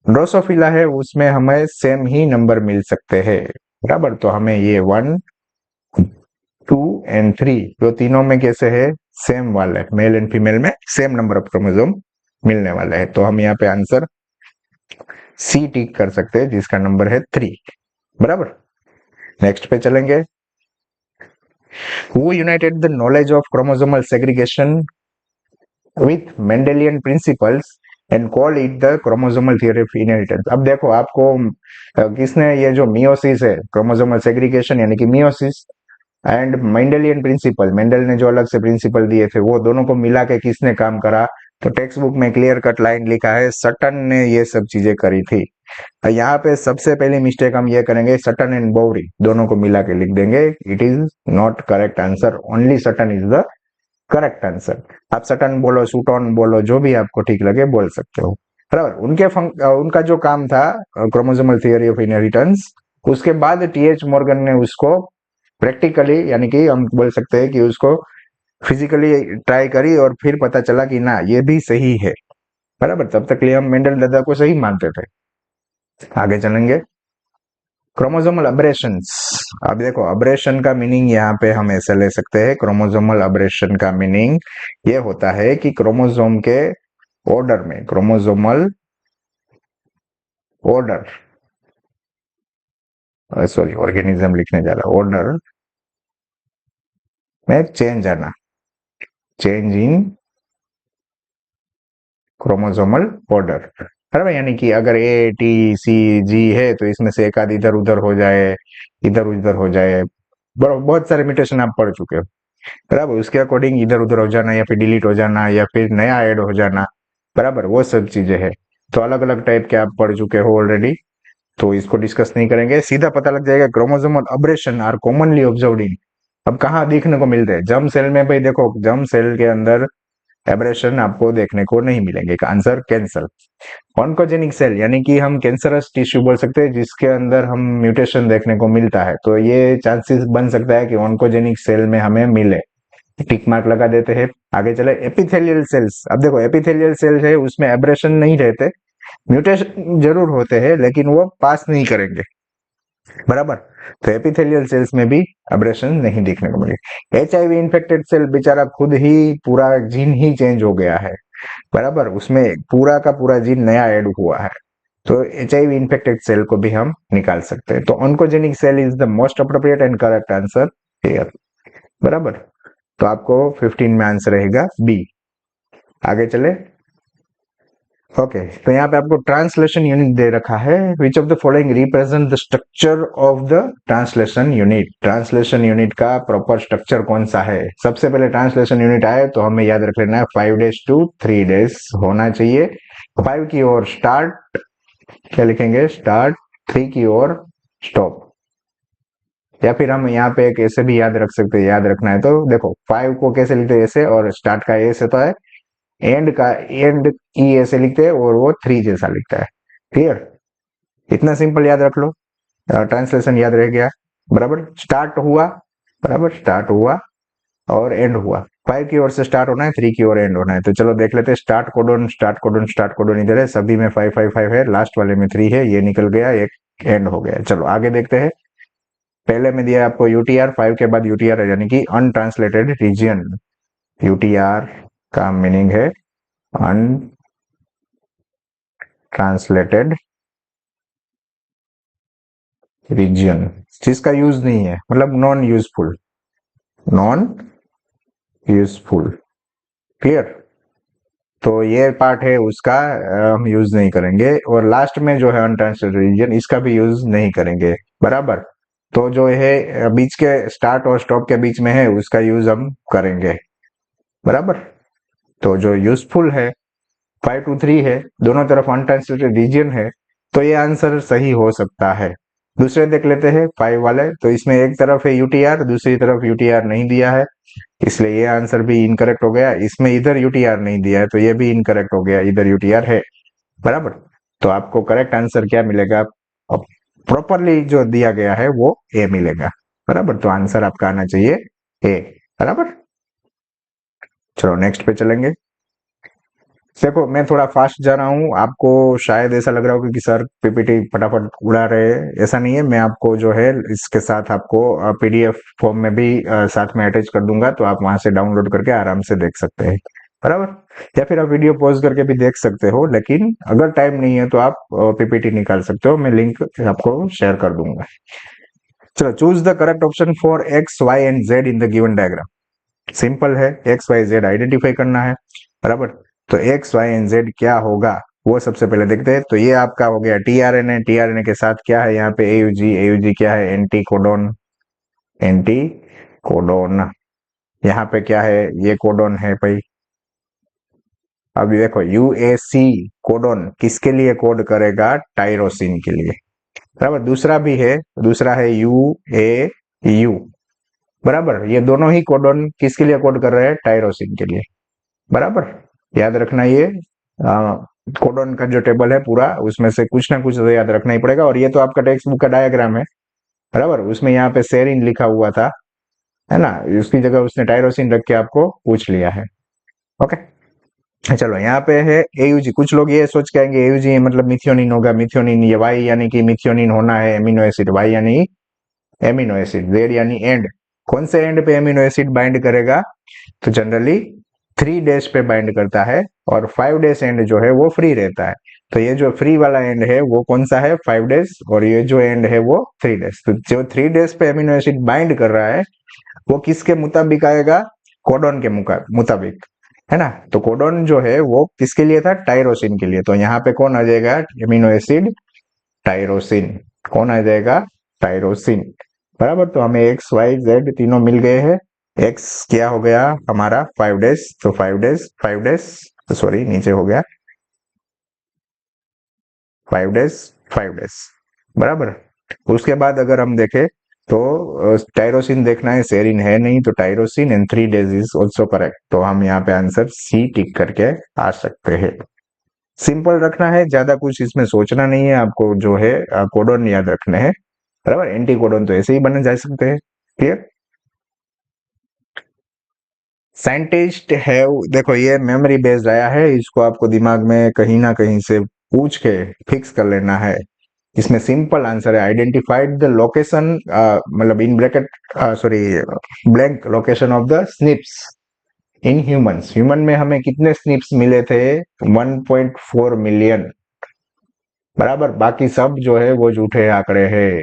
ड्रोसोफिला है उसमें हमें सेम ही नंबर मिल सकते हैं, बराबर। तो हमें ये 1, 2 एंड 3 जो तीनों में कैसे है, सेम वाला है, मेल एंड फीमेल में सेम नंबर ऑफ क्रोमोसोम मिलने वाला है। तो हम यहाँ पे आंसर सी टिक कर सकते हैं जिसका नंबर है 3, बराबर। नेक्स्ट पे चलेंगे। Who united the knowledge of chromosomal segregation with Mendelian principles and call it the chromosomal theory of inheritance? अब देखो आपको किसने ये जो मियोसिस है, क्रोमोसोमल सेग्रीगेशन यानी कि meiosis and Mendelian principle, Mendel ने जो अलग से प्रिंसिपल दिए थे वो दोनों को मिला के किसने काम करा, तो टेक्स्ट बुक में क्लियर कट लाइन लिखा है सटन ने ये सब चीजें करी थी। यहाँ पे सबसे पहली मिस्टेक हम ये करेंगे, सटन एंड बोवरी दोनों को मिला के लिख देंगे। It is not correct answer, only Sutton is the correct answer. आप सटन बोलो, सूटॉन बोलो, जो भी आपको ठीक लगे बोल सकते हो, बराबर। उनका जो काम था क्रोमोसोमल थियोरी ऑफ इनहेरिटेंस, उसके बाद टीएच मॉर्गन ने उसको प्रैक्टिकली यानी कि हम बोल सकते हैं कि उसको फिजिकली ट्राई करी और फिर पता चला कि ना ये भी सही है, बराबर। तब तक लिए हम मेंडल दादा को सही मानते थे। आगे चलेंगे। क्रोमोसोमल अब्रेशंस। अब देखो अब्रेशन का मीनिंग यहाँ पे हम ऐसे ले सकते हैं, क्रोमोसोमल अब्रेशन का मीनिंग ये होता है कि क्रोमोसोम के ऑर्डर में, क्रोमोसोमल ऑर्डर, सॉरी ऑर्गेनिज्म लिखने जा रहा, ऑर्डर में चेंज आना, चेंज इन क्रोमोसोमल ऑर्डर, बराबर। यानी कि अगर ए टी सी जी है तो इसमें से एक आध इधर उधर हो जाए, इधर उधर हो जाए, बहुत सारे म्यूटेशन आप पढ़ चुके हो, बराबर। उसके अकॉर्डिंग इधर उधर हो जाना या फिर डिलीट हो जाना या फिर नया ऐड हो जाना, बराबर, वो सब चीजें है। तो अलग अलग टाइप के आप पढ़ चुके हो ऑलरेडी, तो इसको डिस्कस नहीं करेंगे, सीधा पता लग जाएगा। Chromosomal aberration are commonly observed in, अब कहाँ देखने को मिलते हैं, जर्म सेल में। भाई देखो जर्म सेल के अंदर एब्रेशन आपको देखने को नहीं मिलेंगे, आंसर कैंसर। ऑन्कोजेनिक सेल यानी कि हम कैंसरस टिश्यू बोल सकते हैं जिसके अंदर हम म्यूटेशन देखने को मिलता है, तो ये चांसेस बन सकता है कि ऑन्कोजेनिक सेल में हमें मिले, टिक मार्क लगा देते हैं। आगे चले एपिथेलियल सेल्स। अब देखो एपिथेलियल सेल है उसमें एब्रेशन नहीं रहते, म्यूटेशन जरूर होते हैं लेकिन वो पास नहीं करेंगे, बराबर। तो एपिथेलियल सेल्स में भी एब्रेशन नहीं देखने को मिले। एचआईवी इन्फेक्टेड सेल बेचारा खुद ही पूरा जीन ही चेंज हो गया है, बराबर, उसमें पूरा का पूरा जीन नया ऐड हुआ है, तो एचआईवी इन्फेक्टेड सेल को भी हम निकाल सकते हैं। तो oncogenic cell is the most appropriate and correct answer here, बराबर। तो आपको 15 में आंसर रहेगा बी। आगे चले। ओके तो यहाँ पे आपको ट्रांसलेशन यूनिट दे रखा है, विच of the following represent the structure of the translation unit. Translation unit का प्रॉपर स्ट्रक्चर कौन सा है। सबसे पहले ट्रांसलेशन यूनिट आए तो हमें याद रख लेना है 5 days to 3 days होना चाहिए। 5 की ओर स्टार्ट, क्या लिखेंगे, स्टार्ट, 3 की ओर स्टॉप, या फिर हम यहाँ पे एक ऐसे भी याद रख सकते हैं, याद रखना है तो देखो 5 को कैसे लिखते हैं ऐसे, और स्टार्ट का ऐसे होता है, एंड का एंड ई ऐसे लिखते हैं और वो 3 जैसा लिखता है। क्लियर, इतना सिंपल याद रख लो, ट्रांसलेशन याद रह गया, बराबर। स्टार्ट हुआ, बराबर, स्टार्ट हुआ और एंड हुआ। 5 की ओर से स्टार्ट होना है, 3 की ओर एंड होना है। तो चलो देख लेते हैं, start codon, start codon, start codon इधर है, सभी में 5 5 5 है, लास्ट वाले में 3 है, ये निकल गया, एक एंड हो गया। चलो आगे देखते हैं। पहले में दिया आपको यूटीआर, 5 के बाद यूटीआर है यानी कि अनट्रांसलेटेड रीजन। यूटीआर का मीनिंग है अनट्रांसलेटेड रीजन, जिसका यूज नहीं है, मतलब non useful, non useful. Clear, तो ये पार्ट है उसका हम यूज नहीं करेंगे, और लास्ट में जो है अनट्रांसलेटेड रीजन, इसका भी यूज नहीं करेंगे, बराबर। तो जो है बीच के स्टार्ट और स्टॉप के बीच में है उसका यूज हम करेंगे, बराबर। तो जो यूजफुल है 5 to 3 है, दोनों तरफ अनट्रांसलेटेड रीजन है, तो ये आंसर सही हो सकता है। दूसरे देख लेते हैं 5 वाले, तो इसमें एक तरफ है यूटीआर, दूसरी तरफ यूटीआर नहीं दिया है, इसलिए ये आंसर भी इनकरेक्ट हो गया। इसमें इधर यूटीआर नहीं दिया है तो ये भी इनकरेक्ट हो गया, इधर यूटीआर है। बराबर, तो आपको करेक्ट आंसर क्या मिलेगा? प्रॉपरली जो दिया गया है वो ए मिलेगा। बराबर, तो आंसर आपका आना चाहिए ए। बराबर, चलो नेक्स्ट पे चलेंगे। देखो मैं थोड़ा फास्ट जा रहा हूँ, आपको शायद ऐसा लग रहा होगा कि सर पीपीटी फटाफट उड़ा रहे हैं। ऐसा नहीं है, मैं आपको जो है इसके साथ आपको पीडीएफ फॉर्म में भी साथ में अटैच कर दूंगा, तो आप वहां से डाउनलोड करके आराम से देख सकते हैं। बराबर, या फिर आप वीडियो पॉज करके भी देख सकते हो, लेकिन अगर टाइम नहीं है तो आप पीपीटी निकाल सकते हो, मैं लिंक आपको शेयर कर दूंगा। चलो, choose the correct option for X Y and Z in the given diagram. Simple है, एक्स वाई जेड आइडेंटिफाई करना है। बराबर, तो एक्स वाई एंड जेड क्या होगा वो सबसे पहले देखते हैं। तो ये आपका हो गया टीआरएनए, टीआरएनए के साथ क्या है यहाँ पे एयूजी, एयूजी क्या है एंटी कोडोन, एंटी कोडोन। यहाँ पे क्या है, ये कोडोन है भाई। अब देखो यूएसी कोडोन किसके लिए कोड करेगा? टायरोसिन के लिए। बराबर, दूसरा भी है, दूसरा है यूएयू। बराबर, ये दोनों ही कोडोन किसके लिए कोड कर रहे हैं? टायरोसिन के लिए। बराबर, याद रखना ये कोडोन का जो टेबल है पूरा, उसमें से कुछ ना कुछ तो याद रखना ही पड़ेगा। और ये तो आपका टेक्स्ट बुक का डायग्राम है। बराबर, उसमें यहाँ पे सेरिन लिखा हुआ था, है ना, उसकी जगह उसने टायरोसिन रख के आपको पूछ लिया है। ओके, चलो यहाँ पे है एयूजी। कुछ लोग ये सोच के आएंगे एयूजी मतलब मिथियोनिन होगा, मिथियोनिन ये वाई यानी कि मिथियोनिन होना है एमिनो एसिड, वाई यानी एमिनो एसिड, जेड यानी एंड। कौन से एंड पे एमिनो एसिड बाइंड करेगा? तो जनरली 3 डैश पे बाइंड करता है, और 5 डैश एंड जो है वो फ्री रहता है। तो ये जो फ्री वाला एंड है वो कौन सा है? 5 डैश, और ये जो एंड है वो 3 डैश। तो जो 3 डैश पे एमिनो एसिड बाइंड कर रहा है वो किसके मुताबिक आएगा? कोडोन के मुताबिक, है ना। तो कोडोन जो है वो किसके लिए था? टायरोसिन के लिए। तो यहाँ पे कौन आ जाएगा? Amino acid tyrosine. कौन आ जाएगा? टायरोसिन। बराबर, तो हमें एक्स वाई जेड तीनों मिल गए हैं। एक्स क्या हो गया हमारा? 5 डैश, तो 5 डैश 5 डैश, सॉरी नीचे हो गया 5 डैश 5 डैश। बराबर, उसके बाद अगर हम देखें तो टायरोसिन देखना है, सेरिन है नहीं, तो tyrosine and 3 dash is also correct. तो हम यहाँ पे आंसर सी टिक करके आ सकते हैं। सिंपल रखना है, ज्यादा कुछ इसमें सोचना नहीं है आपको, जो है कोडोन याद रखने हैं। बराबर, एंटी कोडोन तो ऐसे ही बने जा सकते हैं। क्लियर? साइंटिस्ट है, देखो ये मेमोरी बेस्ड आया है, इसको आपको दिमाग में कहीं ना कहीं से पूछ के फिक्स कर लेना है। इसमें सिंपल आंसर है, आइडेंटिफाइड द लोकेशन, मतलब in bracket sorry blank location of the snips in humans. Human में हमें कितने स्निप्स मिले थे? 1.4 मिलियन। बराबर, बाकी सब जो है वो झूठे आंकड़े हैं।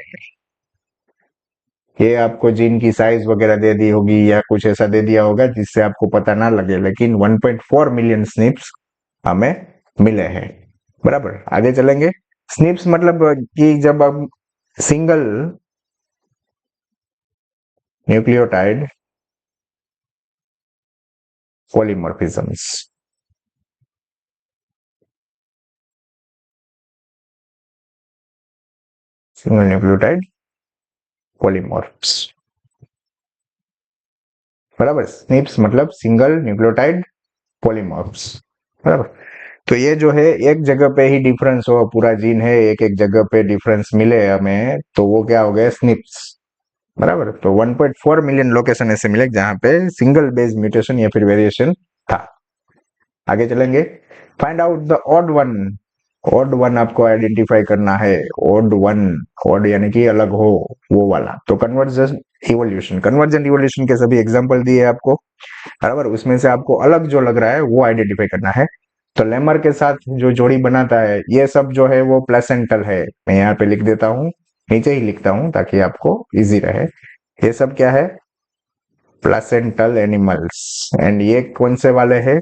ये आपको जीन की साइज वगैरह दे दी होगी या कुछ ऐसा दे दिया होगा जिससे आपको पता ना लगे, लेकिन 1.4 मिलियन स्निप्स हमें मिले हैं। बराबर, आगे चलेंगे। स्निप्स मतलब कि जब हम single nucleotide polymorphisms, single nucleotide polymorphs. बराबर, स्निप्स मतलब सिंगल न्यूक्लियोटाइड पॉलीमॉर्फ्स। बराबर, तो ये जो है एक जगह पे ही डिफरेंस हो, पूरा जीन है एक एक जगह पे डिफरेंस मिले हमें, तो वो क्या हो गया? स्निप्स। बराबर, तो 1.4 मिलियन लोकेशन ऐसे मिले जहां पे सिंगल बेस म्यूटेशन या फिर वेरिएशन था। आगे चलेंगे। Find out the odd one. Odd one आपको आइडेंटिफाई करना है। ऑड वन, ऑड यानी कि अलग हो, वो वाला। तो कन्वर्जेंट इवोल्यूशन, कन्वर्जेंट इवोल्यूशन के सभी एग्जांपल दिए आपको। बराबर, उसमें से आपको अलग जो लग रहा है वो आइडेंटिफाई करना है। तो लेमर के साथ जो जोड़ी बनाता है ये सब जो है वो प्लेसेंटल है। मैं यहाँ पे लिख देता हूँ, नीचे ही लिखता हूँ ताकि आपको इजी रहे। ये सब क्या है? Placental animals. एंड ये कौन से वाले हैं?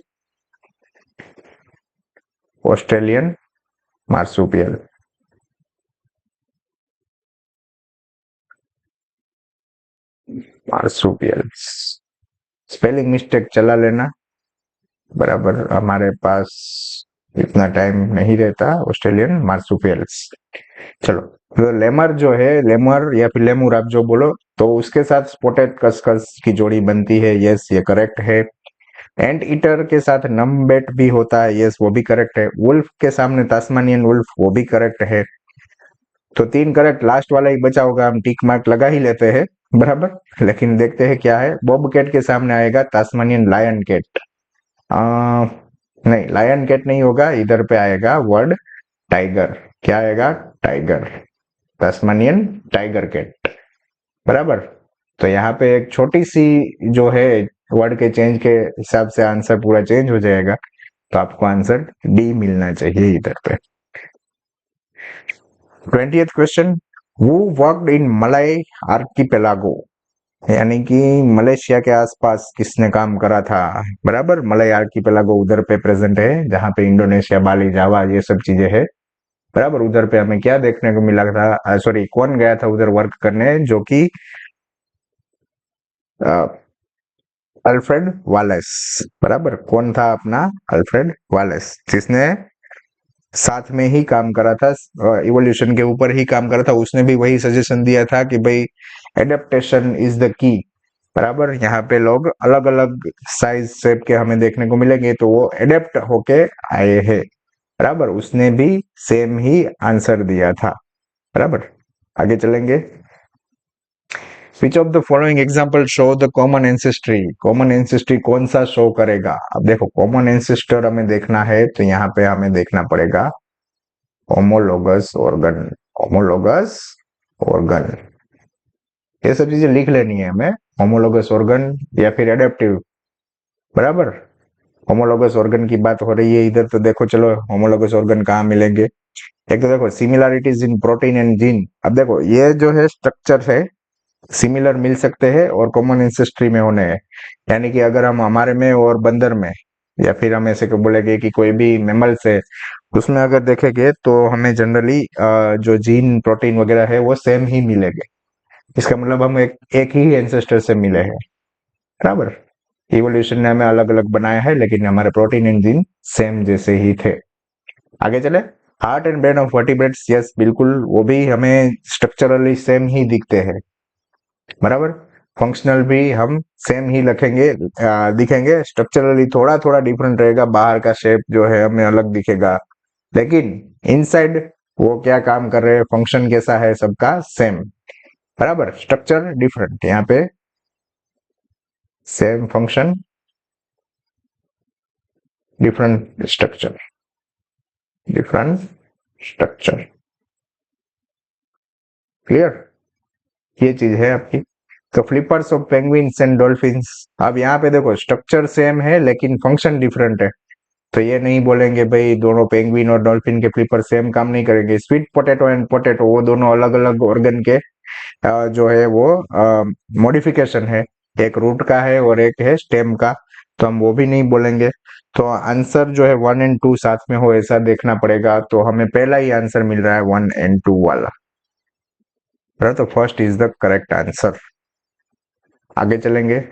Australian marsupial. Marsupials, spelling mistake चला लेना। बराबर, हमारे पास इतना टाइम नहीं रहता। Australian marsupials. चलो तो लेमर जो है, लेमर या फिर लेमूर आप जो बोलो, तो उसके साथ स्पॉटेड खसखस की जोड़ी बनती है। यस, ये करेक्ट है। एंट ईटर के साथ नमबैट भी होता है। यस, वो भी करेक्ट है। वुल्फ के सामने तास्मानियन वुल्फ, वो भी करेक्ट है। तो 3 करेक्ट, लास्ट वाला ही बचा होगा, हम टिक मार्क लगा ही लेते हैं, बराबर। लेकिन देखते हैं क्या है। बॉब कैट के सामने आएगा तास्मानियन लायन कैट। नहीं, लायन कैट नहीं होगा, इधर पे आएगा वर्ड टाइगर। क्या आएगा? टाइगर, तास्मानियन टाइगर कैट, बराबर। तो यहाँ पे एक छोटी सी जो है वर्ड के चेंज के हिसाब से आंसर पूरा चेंज हो जाएगा। तो आपको आंसर डी मिलना चाहिए इधर पे। 20th question, who worked in Malay archipelago, यानी कि मलेशिया के आसपास किसने काम करा था, बराबर। मलय आर्किपेलागो उधर पे प्रेजेंट है, जहाँ पे इंडोनेशिया, बाली, जावा ये सब चीजें है, बराबर। उधर पे हमें क्या देखने को मिला था, सॉरी, कौन गया था उधर वर्क करने, जो कि अल्फ्रेड वालेस, बराबर। कौन था अपना? अल्फ्रेड वालेस, जिसने साथ में ही काम करा था, इवोल्यूशन के ऊपर ही काम करा था। उसने भी वही सजेशन दिया था कि भाई एडेप्टेशन इज द की, बराबर। यहाँ पे लोग अलग अलग साइज शेप के हमें देखने को मिलेंगे, तो वो एडेप्ट होके आए हैं, बराबर। उसने भी सेम ही आंसर दिया था, बराबर। आगे चलेंगे। विच of the following example show the common ancestry, common ancestry कौन सा शो करेगा? अब देखो, कॉमन एंसेस्टर हमें देखना है, तो यहाँ पे हमें देखना पड़ेगा होमोलोगस ऑर्गन, होमोलोगस ऑर्गन, ये सब चीजें लिख लेनी है हमें। होमोलोगस ऑर्गन या फिर एडेप्टिव, बराबर। होमोलोगस ऑर्गन की बात हो रही है इधर, तो देखो चलो होमोलोगस ऑर्गन कहाँ मिलेंगे। एक तो देखो similarities in protein and gene. अब देखो ये जो है स्ट्रक्चर है, सिमिलर मिल सकते हैं और कॉमन इंसेस्ट्री में होने हैं। यानी कि अगर हम हमारे में और बंदर में, या फिर हम ऐसे को बोलेंगे कि कोई भी मेमल्स है, उसमें अगर देखेंगे तो हमें जनरली जो जीन प्रोटीन वगैरह है वो सेम ही मिलेंगे। इसका मतलब हम एक ही एंसेस्टर से मिले हैं, बराबर। इवोल्यूशन ने हमें अलग अलग बनाया है, लेकिन हमारे प्रोटीन एंड जीन सेम जैसे ही थे। आगे चले। Heart and brain of vertebrates, yes बिल्कुल, वो भी हमें स्ट्रक्चरली सेम ही दिखते हैं, बराबर। फंक्शनल भी हम सेम ही लिखेंगे, दिखेंगे। स्ट्रक्चरली थोड़ा थोड़ा डिफरेंट रहेगा, बाहर का शेप जो है हमें अलग दिखेगा, लेकिन इनसाइड वो क्या काम कर रहे हैं, फंक्शन कैसा है, सबका सेम, बराबर। स्ट्रक्चर डिफरेंट, यहाँ पे same function, different structure, different structure. Clear? ये चीज है आपकी। तो flippers of penguins and dolphins, अब यहाँ पे देखो स्ट्रक्चर सेम है लेकिन फंक्शन डिफरेंट है। तो ये नहीं बोलेंगे भाई दोनों पेंगुइन और डॉल्फिन के फ्लिपर सेम काम नहीं करेंगे। स्वीट पोटैटो एंड पोटैटो, वो दोनों अलग अलग ऑर्गन के जो है वो मॉडिफिकेशन है, एक रूट का है और एक है स्टेम का, तो हम वो भी नहीं बोलेंगे। तो आंसर जो है 1 एंड 2 साथ में हो ऐसा देखना पड़ेगा। तो हमें पहला ही आंसर मिल रहा है 1 एंड 2 वाला, तो first is the correct answer. आगे चलेंगे।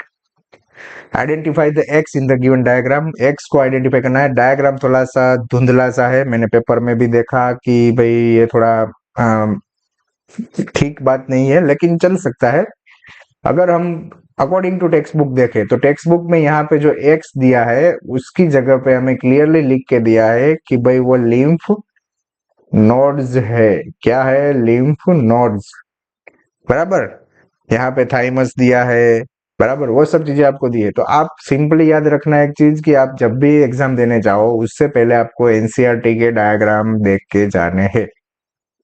Identify the x in the given diagram, x को आइडेंटिफाई करना है। डायग्राम थोड़ा सा धुंधला सा है, मैंने पेपर में भी देखा कि भाई ये थोड़ा ठीक बात नहीं है, लेकिन चल सकता है। अगर हम अकॉर्डिंग टू टेक्स्ट बुक देखें, तो टेक्स्ट बुक में यहाँ पे जो एक्स दिया है उसकी जगह पे हमें क्लियरली लिख के दिया है कि भाई वो लिम्फ नोड्स है। क्या है? लिम्फ नोड्स, बराबर। यहाँ पे थाइमस दिया है, बराबर, वो सब चीजें आपको दी है। तो आप सिंपली याद रखना एक चीज कि आप जब भी एग्जाम देने जाओ उससे पहले आपको एनसीईआरटी के डायग्राम देख के जाने हैं।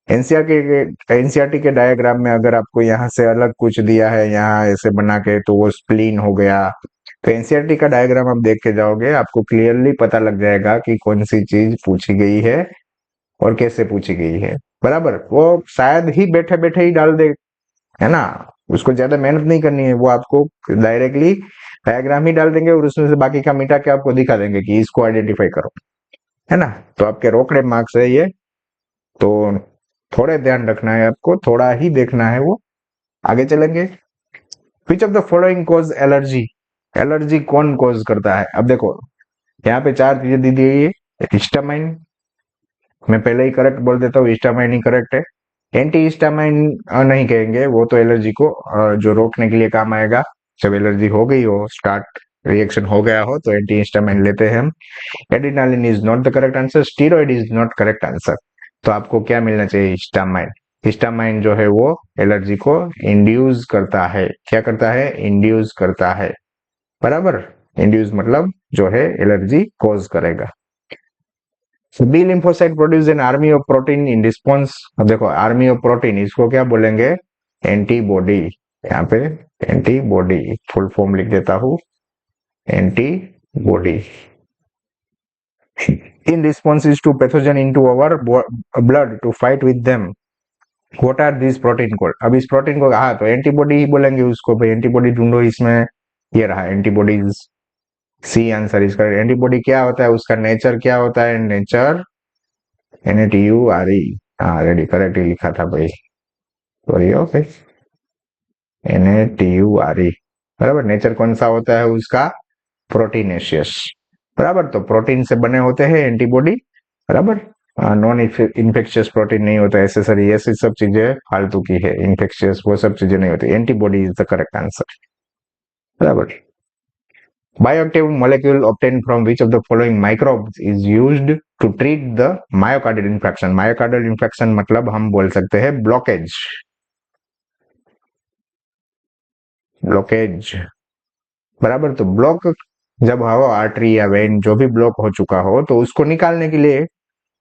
एनसीईआरटी के डायग्राम में अगर आपको यहाँ से अलग कुछ दिया है, यहाँ ऐसे बना के, तो वो स्प्लीन हो गया। तो एनसीईआरटी का डायग्राम आप देख के जाओगे, आपको क्लियरली पता लग जाएगा कि कौन सी चीज पूछी गई है और कैसे पूछी गई है, बराबर। वो शायद ही बैठे बैठे ही डाल दे, है ना, उसको ज्यादा मेहनत नहीं करनी है, वो आपको डायरेक्टली डायग्राम ही डाल देंगे और उसमें से बाकी का मिटा के आपको दिखा देंगे कि इसको आइडेंटिफाई करो, है ना। तो आपके रोकड़े मार्क्स है ये, तो थोड़े ध्यान रखना है आपको, थोड़ा ही देखना है वो। आगे चलेंगे। विच of the following cause allergy, allergy कौन कॉज करता है? अब देखो यहाँ पे 4 चीजें दी गई है। हिस्टामाइन, मैं पहले ही करेक्ट बोल देता हूँ, हिस्टामाइन ही करेक्ट है। एंटी हिस्टामाइन नहीं कहेंगे, वो तो एलर्जी को जो रोकने के लिए काम आएगा। जब एलर्जी हो गई हो, स्टार्ट रिएक्शन हो गया हो, तो एंटी हिस्टामाइन लेते हैं हम। Adrenaline is not the correct answer, steroid is not correct answer. तो आपको क्या मिलना चाहिए? हिस्टामाइन। हिस्टामाइन जो है वो एलर्जी को इंड्यूस करता है। क्या करता है? इंड्यूस करता है। बराबर। इंड्यूस मतलब जो है एलर्जी कॉज करेगा। B lymphocyte produce an army of protein in response. अब देखो, आर्मी ऑफ प्रोटीन, इसको क्या बोलेंगे? एंटीबॉडी। यहाँ पे एंटीबॉडी फुल फॉर्म लिख देता हूं, antibody in responses to pathogen into our blood to fight with them. What are these protein called? अब इस प्रोटीन को, हाँ, तो एंटीबॉडी ही बोलेंगे उसको। भाई एंटीबॉडी ढूंढो, इसमें ये रहा एंटीबॉडीज। सी आंसर इसका। एंटीबॉडी क्या होता है? उसका नेचर क्या होता है? Nature NATURE। हाँ, रेडी, करेक्टली लिखा था भाई, सॉरी। Okay, NATURE। बराबर। नेचर कौन सा होता है उसका? प्रोटीनेशियस। बराबर। तो प्रोटीन से बने होते हैं एंटीबॉडी। बराबर। नॉन इन्फेक्शियस प्रोटीन नहीं होता, एसेसरी, ऐसी सब चीजें फालतू की है। इन्फेक्शियस वो सब चीजें नहीं होती। Antibody is the correct answer. बराबर। Bioactive molecule obtained from which of the following microbes is used to treat the myocardial infarction? myocardial infarction मतलब हम बोल सकते हैं ब्लॉकेज। ब्लॉकेज। बराबर। तो ब्लॉक जब हो, आर्टरी या वेन जो भी ब्लॉक हो चुका हो, तो उसको निकालने के लिए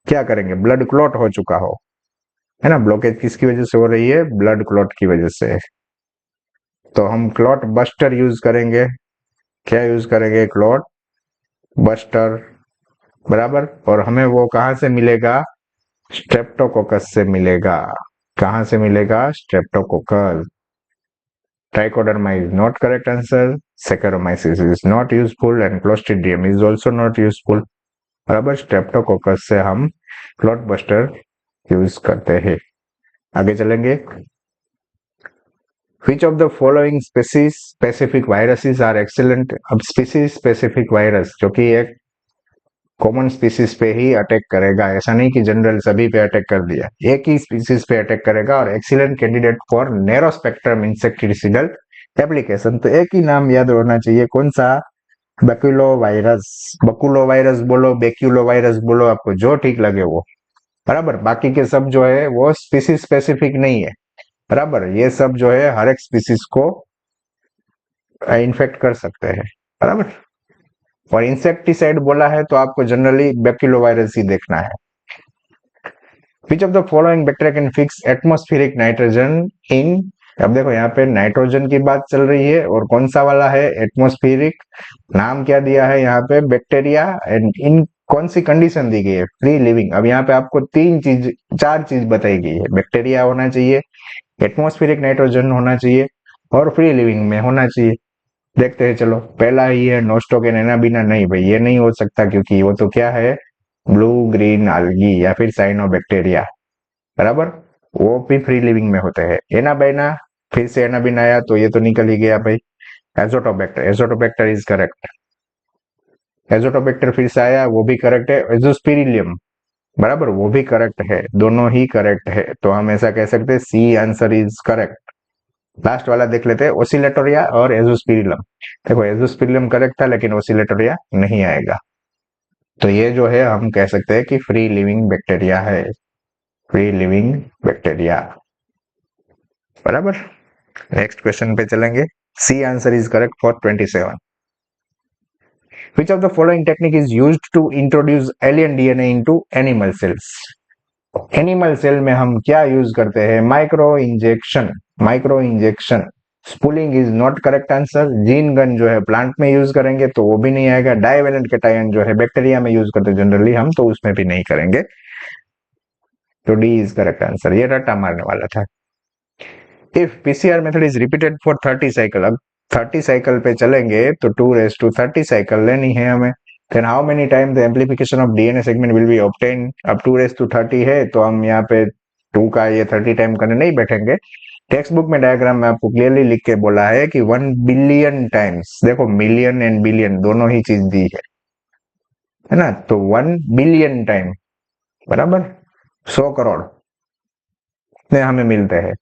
क्या करेंगे? ब्लड क्लॉट हो चुका हो, है ना। ब्लॉकेज किसकी वजह से हो रही है? ब्लड क्लॉट की वजह से। तो हम क्लॉट बस्टर यूज करेंगे। क्या यूज करेंगे? Clot buster. बराबर। और हमें वो कहां से मिलेगा? स्ट्रेप्टोकोकस से मिलेगा। कहां से मिलेगा? Streptococcus. Trichoderma is not correct answer, saccharomyces is not useful and clostridium is also not useful. बराबर। स्ट्रेप्टोकोकस से हम क्लॉट बस्टर यूज करते हैं। आगे चलेंगे। Which of the following species specific viruses are excellent? अब स्पीसीज स्पेसिफिक वायरस, जो कि एक कॉमन स्पीसीज पे ही अटैक करेगा, ऐसा नहीं कि जनरल सभी पे अटैक कर दिया, एक ही स्पीसीज पे अटैक करेगा, और excellent candidate for narrow spectrum insecticidal application. तो एक ही नाम याद होना चाहिए, कौन सा? बकुलो वायरस। बकुलो वायरस बोलो, बेक्यूलो वायरस बोलो, आपको जो ठीक लगे वो। बराबर। बाकी के सब जो है वो स्पीसीज स्पेसिफिक नहीं है। बराबर। ये सब जो है हर एक स्पीसीज को इन्फेक्ट कर सकते हैं। बराबर। और इंसेक्टिसाइड बोला है तो आपको जनरली बैक्यूलोवायरस ही देखना है। विच of the following bacteria can fix atmospheric nitrogen in? अब देखो, यहाँ पे नाइट्रोजन की बात चल रही है, और कौन सा वाला है? एटमॉस्फेरिक। नाम क्या दिया है यहाँ पे? बैक्टीरिया। एंड इन कौन सी कंडीशन दी गई है? Free living. अब यहाँ पे आपको चार चीज बताई गई है। बैक्टीरिया होना चाहिए, एटमॉस्फेरिक नाइट्रोजन होना चाहिए, और फ्री लिविंग में होना चाहिए। देखते हैं, चलो। पहला ही है नोस्टोकेन एनाबिना। नहीं भाई, ये नहीं हो सकता, क्योंकि वो तो क्या है? ब्लू ग्रीन algae या फिर साइनोबैक्टीरिया। बराबर। वो भी फ्री लिविंग में होते हैं। एनाबाइना, फिर से एनाबिन आया तो ये तो निकल ही गया भाई। Azotobacter, Azotobacter is correct. Azotobacter फिर से आया, वो भी करेक्ट है। एजोस्पिरिलियम, बराबर, वो भी करेक्ट है। दोनों ही करेक्ट है, तो हम ऐसा कह सकते हैं C answer is correct. Last वाला देख लेते हैं, ओसिलेटोरिया और एजोस्पिरिलम। देखो, एजोस्पिरिलम करेक्ट था, लेकिन ओसिलेटोरिया नहीं आएगा। तो ये जो है हम कह सकते हैं कि फ्री लिविंग बैक्टीरिया है। Free living bacteria. बराबर। नेक्स्ट क्वेश्चन पे चलेंगे। C answer is correct for 27। Which of the following technique is used to introduce alien DNA into animal cells? Animal cell में हम क्या यूज करते हैं? Micro injection. Micro injection. Spooling is not correct answer. Gene gun जो है plant में use करेंगे तो वो भी नहीं आएगा। डाइवेलेंट कैटायन जो है बैक्टीरिया में यूज करते हैं जनरली हम, तो उसमें भी नहीं करेंगे। तो डी इज करेक्ट आंसर। ये रट्टा मारने वाला था। If PCR method is repeated for 30 cycle, अब 30 साइकिल पे चलेंगे तो 2⁻30 साइकिल लेनी है हमें। Then how many time the amplification of DNA segment will be obtain? अब 2⁻30 है तो हम यहाँ पे 2 का ये 30 टाइम करने नहीं बैठेंगे। टेक्स्ट बुक में डायग्राम में आपको क्लियरली लिख के बोला है कि 1 बिलियन टाइम्स। देखो, मिलियन एंड बिलियन दोनों ही चीज दी है ना। तो 1 बिलियन टाइम, बराबर, 100 करोड़। कितने हमें मिलते हैं?